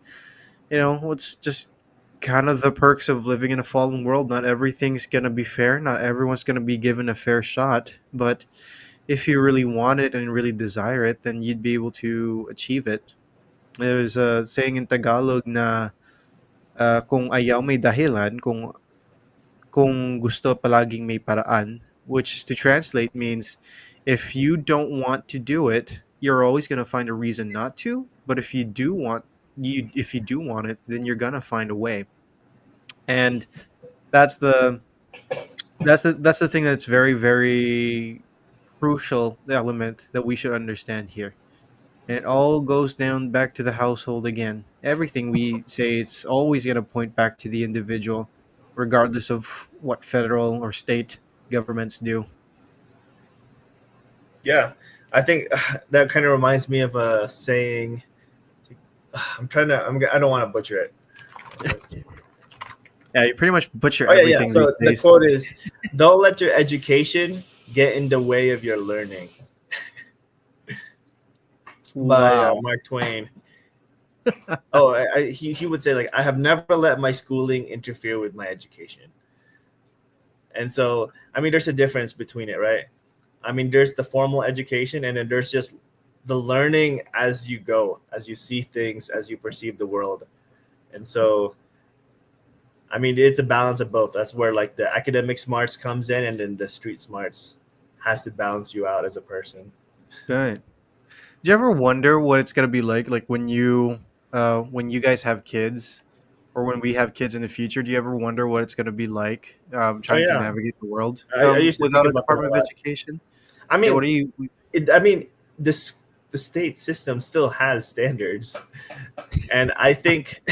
it's just kind of the perks of living in a fallen world. Not everything's going to be fair. Not everyone's going to be given a fair shot, but if you really want it and really desire it, then you'd be able to achieve it. There's a saying in Tagalog na kung ayaw may dahilan, kung gusto palaging may paraan, which is to translate means if you don't want to do it, you're always going to find a reason not to, but if you do want it, then you're going to find a way. And that's the thing that's very very crucial element that we should understand here. And it all goes down back to the household again. Everything we say, it's always going to point back to the individual, regardless of what federal or state governments do.
Yeah, I think that kind of reminds me of a saying. I'm trying to. I don't want to butcher it.
Yeah, you pretty much butcher
Oh yeah, yeah.
everything these
So the
days.
quote is, "Don't let your education get in the way of your learning," by
Wow.
Mark Twain. Oh, he would say like, "I have never let my schooling interfere with my education." And so, I mean, there's a difference between it, right? I mean, there's the formal education, and then there's just the learning as you go, as you see things, as you perceive the world. And so, I mean, it's a balance of both. That's where like the academic smarts comes in, and then the street smarts has to balance you out as a person.
Right. Do you ever wonder what it's gonna be like when you guys have kids, or when we have kids in the future? Do you ever wonder what it's gonna be like
Oh
trying to
yeah,
navigate the world
I used to think
without a
about that a
Department of
lot.
Education?
I
Yeah. What
mean,
do you?
I mean, this the state system still has standards. And I think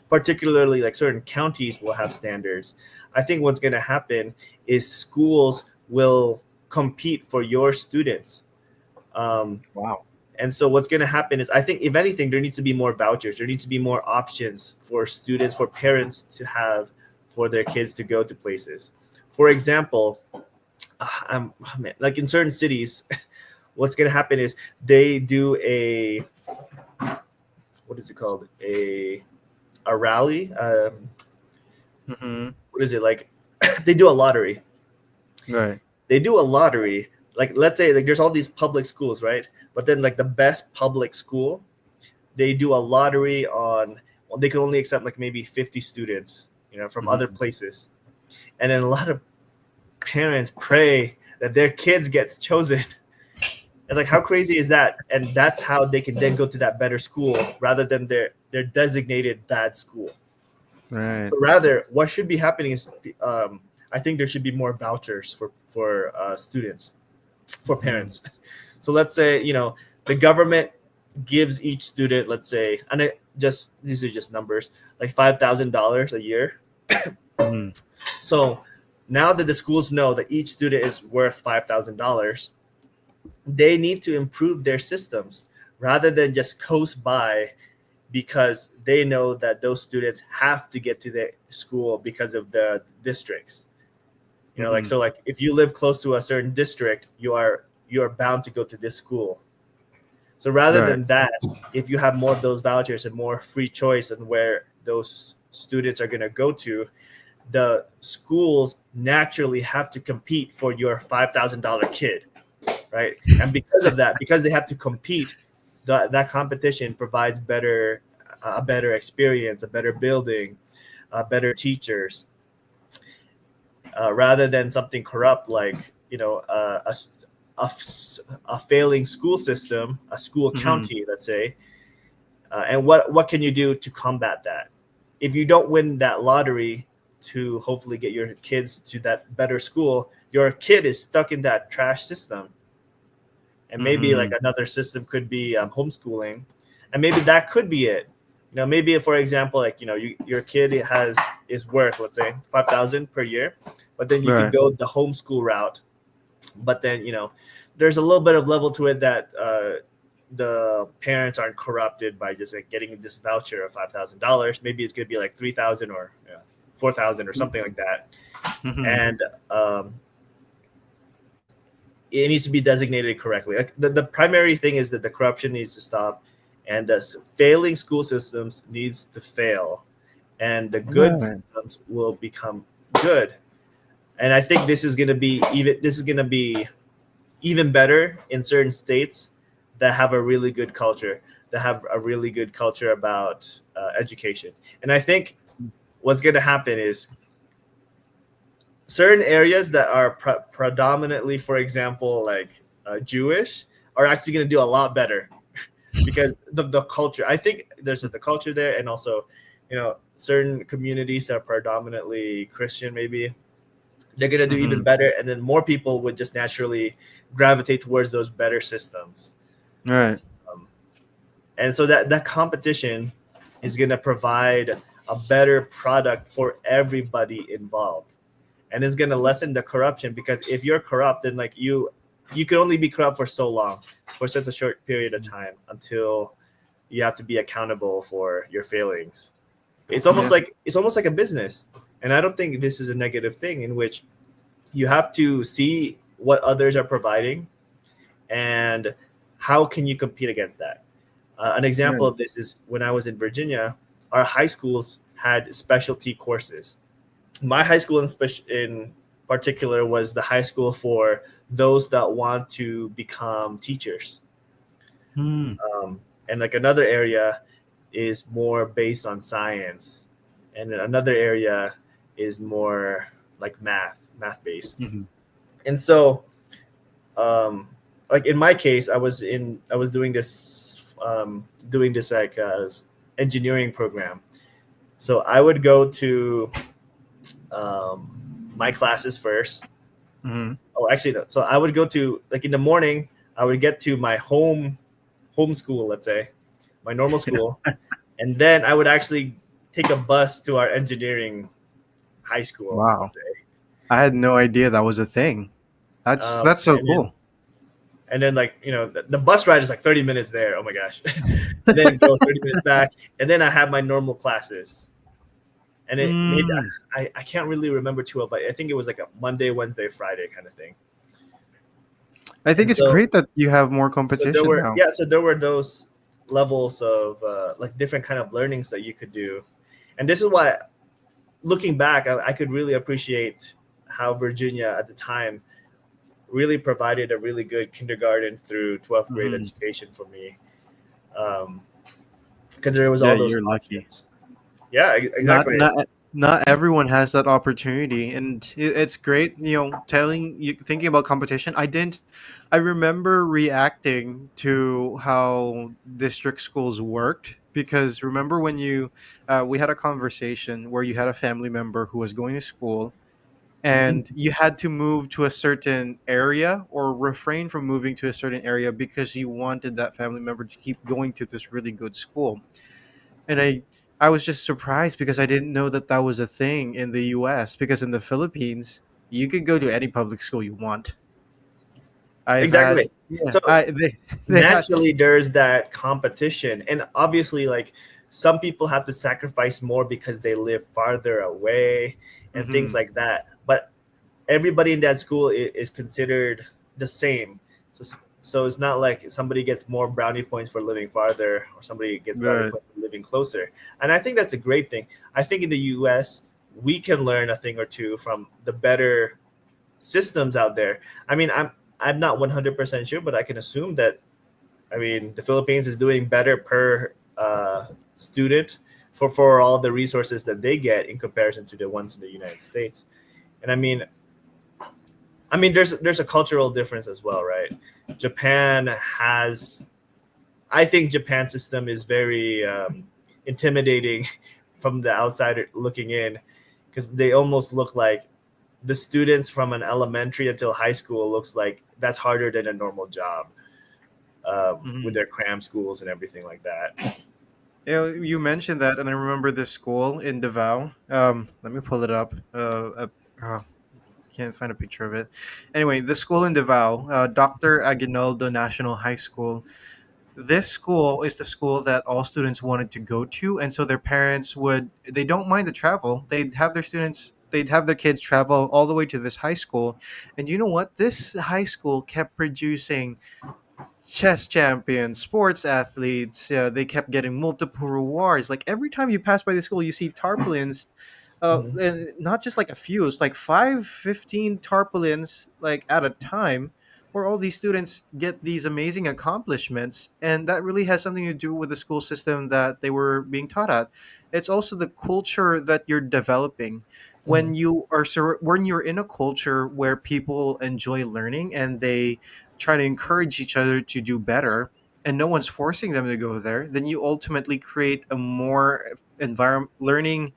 particularly like certain counties will have standards. I think what's going to happen is schools will compete for your students.
Wow.
And so what's going to happen is, I think if anything, there needs to be more vouchers. There needs to be more options for students, for parents to have for their kids to go to places. For example, like in certain cities, what's going to happen is they do what is it called? A rally.
Mm-hmm.
What is it like? They do a lottery.
Right.
They do a lottery. Like, let's say like there's all these public schools, right? But then like the best public school, they do a lottery on, well, they can only accept like maybe 50 students, from other places. And then a lot of parents pray that their kids gets chosen. And like, how crazy is that? And that's how they can then go to that better school rather than their designated bad school.
Right.
So rather, what should be happening is, I think there should be more vouchers for students, for parents. So let's say the government gives each student, let's say, and these are just numbers, like $5,000 a year.
Mm-hmm.
So now that the schools know that each student is worth $5,000, they need to improve their systems rather than just coast by, because they know that those students have to get to their school because of the districts. Like, so like if you live close to a certain district, you are bound to go to this school. So rather than that, if you have more of those vouchers and more free choice on where those students are going to go to, the schools naturally have to compete for your $5,000 kid, right? And because of that, because they have to compete, that competition provides a better experience, a better building, better teachers, rather than something corrupt like a failing school system, a school county, let's say. And what can you do to combat that? If you don't win that lottery to hopefully get your kids to that better school, your kid is stuck in that trash system. And maybe like another system could be homeschooling, and maybe that could be it. Maybe for example, like your kid is worth, let's say, 5,000 per year, but then you could go the homeschool route. But then there's a little bit of level to it that the parents aren't corrupted by just like getting this voucher of $5,000. Maybe it's gonna be like 3,000 or 4,000 or something like that, and it needs to be designated correctly. Like the primary thing is that the corruption needs to stop, and the failing school systems needs to fail, and the good systems will become good. And I think this is going to be even better in certain states that have a really good culture, about education. And I think what's going to happen is certain areas that are predominantly, for example, like Jewish, are actually going to do a lot better because the culture. I think there's just the culture there, and also, certain communities that are predominantly Christian, maybe they're going to do even better, and then more people would just naturally gravitate towards those better systems.
Right.
And so that competition is going to provide a better product for everybody involved. And it's going to lessen the corruption, because if you're corrupt, then like you can only be corrupt for so long, for such a short period of time, until you have to be accountable for your failings. It's almost like a business. And I don't think this is a negative thing, in which you have to see what others are providing and how can you compete against that. An example of this is when I was in Virginia, our high schools had specialty courses. My high school in particular was the high school for those that want to become teachers. And like another area is more based on science, and another area is more like math based. And so like in my case, I was doing this like engineering program. So I would go to my classes first. Oh, actually, no. So I would go to, like, in the morning, I would get to my home homeschool, let's say, my normal school, and then I would actually take a bus to our engineering high school,
Wow.
let's say.
I had no idea that was a thing. That's so
And then
cool.
like, the bus ride is like 30 minutes there. Oh my gosh. And then go 30 minutes back, and then I have my normal classes. And it made,
Mm.
I can't really remember too well, but I think it was like a Monday, Wednesday, Friday kind of thing.
I think
And
it's
so
great that you have more
there
competition
were,
now.
yeah, so there were those levels of like different kind of learnings that you could do. And this is why, looking back, I could really appreciate how Virginia at the time really provided a really good kindergarten through 12th grade
Hmm.
education for me, because there was
Yeah,
all those
you're lucky.
options. Yeah,
Not
exactly.
not not everyone has that opportunity, and it's great. Telling you thinking about competition. I didn't. I remember reacting to how district schools worked because remember when we had a conversation where you had a family member who was going to school and you had to move to a certain area or refrain from moving to a certain area because you wanted that family member to keep going to this really good school. And I was just surprised because I didn't know that that was a thing in the US because in the Philippines you could go to any public school you want. I've had
Exactly.
yeah,
So
they had
naturally there's that competition, and obviously like some people have to sacrifice more because they live farther away and things
mhm,
like that, but everybody in that school is considered the same. So it's not like somebody gets more brownie points for living farther or somebody gets brownie
right.
points for living closer. And I think that's a great thing. I think in the US we can learn a thing or two from the better systems out there. I mean, I'm not 100% sure, but I can assume that, I mean, the Philippines is doing better per student for all the resources that they get in comparison to the ones in the United States. And I mean, there's a cultural difference as well, right? Japan has, I think Japan's system is very intimidating from the outsider looking in, because they almost look like the students from an elementary until high school looks like that's harder than a normal job, with
Mhm.
their cram schools and everything like that.
You mentioned that, and I remember this school in Davao. Let me pull it up. Can't find a picture of it. Anyway, the school in Davao, Dr. Aguinaldo National High School. This school is the school that all students wanted to go to, and so their parents would. They don't mind the travel. They'd have their kids travel all the way to this high school, and you know what? This high school kept producing chess champions, sports athletes. They kept getting multiple rewards. Like every time you pass by the school, you see tarpaulins,
Mhm.
and not just like a few, it's like 5, 15 tarpaulins like at a time, where all these students get these amazing accomplishments, and that really has something to do with the school system that they were being taught at. It's also the culture that you're developing
Mhm.
when you're in a culture where people enjoy learning and they try to encourage each other to do better, and no one's forcing them to go there, then you ultimately create a more environment learning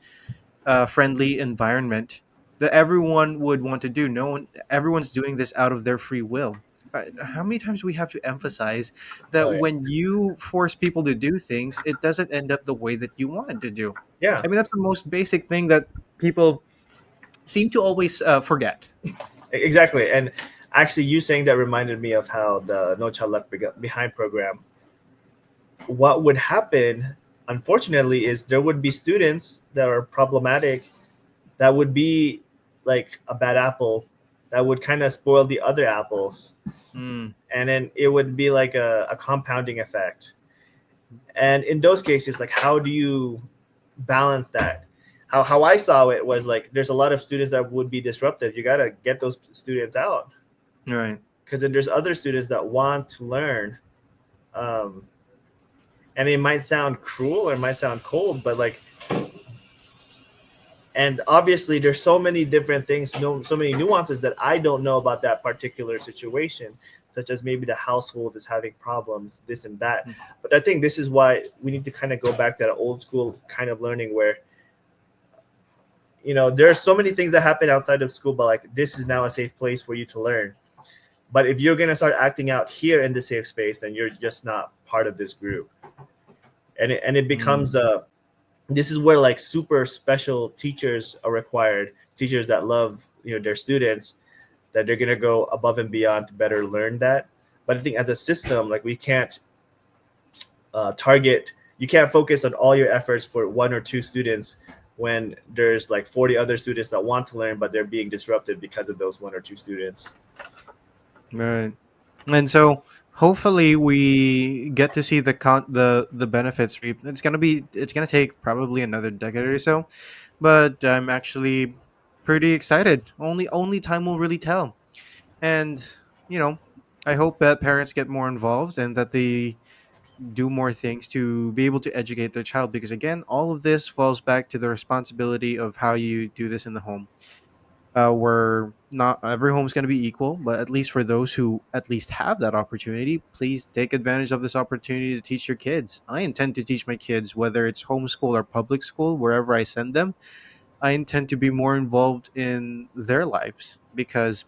friendly environment that everyone would want to do. No one, everyone's doing this out of their free will. How many times we have to emphasize that
Oh yeah,
when you force people to do things, it doesn't end up the way that you want it to do.
yeah,
I mean, that's the most basic thing that people seem to always forget.
exactly. And actually, you saying that reminded me of how the No Child Left Behind program. What would happen, unfortunately, is there would be students that are problematic, that would be like a bad apple, that would kind of spoil the other apples,
Mm,
and then it would be like a compounding effect. And in those cases, like, how do you balance that? How I saw it was like there's a lot of students that would be disruptive. You got to get those students out,
right.
because then there's other students that want to learn. um, and it might sound cruel or it might sound cold, but like, and obviously there's so many different things, so many nuances that I don't know about that particular situation, such as maybe the household is having problems, this and that.
Mm,
But I think this is why we need to kind of go back to that old school kind of learning where, there are so many things that happen outside of school, but like this is now a safe place for you to learn. But if you're going to start acting out here in the safe space, then you're just not part of this group. And it becomes
Mm.
this is where like super special teachers are required, teachers that love their students, that they're going to go above and beyond to better learn that. But I think as a system, like we can't target, you can't focus on all your efforts for one or two students when there's like 40 other students that want to learn, but they're being disrupted because of those one or two students.
Right. And so hopefully we get to see the benefits reap. It's gonna take probably another decade or so, but I'm actually pretty excited. Only time will really tell. And you know, I hope that parents get more involved and that they do more things to be able to educate their child, because again, all of this falls back to the responsibility of how you do this in the home. Where not every home is going to be equal, but at least for those who at least have that opportunity, please take advantage of this opportunity to teach your kids. I intend to teach my kids, whether it's homeschool or public school, wherever I send them. I intend to be more involved in their lives, because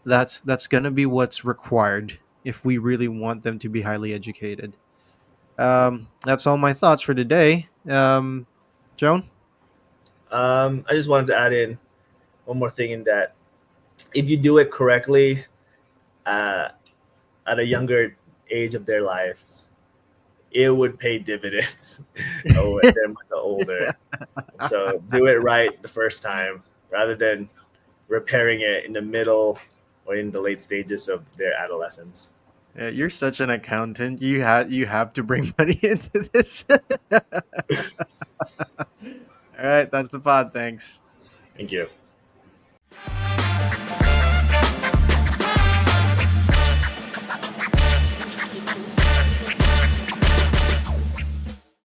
that's going to be what's required if we really want them to be highly educated. That's all my thoughts for today. Joan?
I just wanted to add in one more thing, in that if you do it correctly uh, at a younger age of their lives, it would pay dividends when they're much older. So do it right the first time rather than repairing it in the middle or in the late stages of their adolescence.
Yeah, you're such an accountant. You have to bring money into this. All right, that's the pod. Thanks.
Thank you.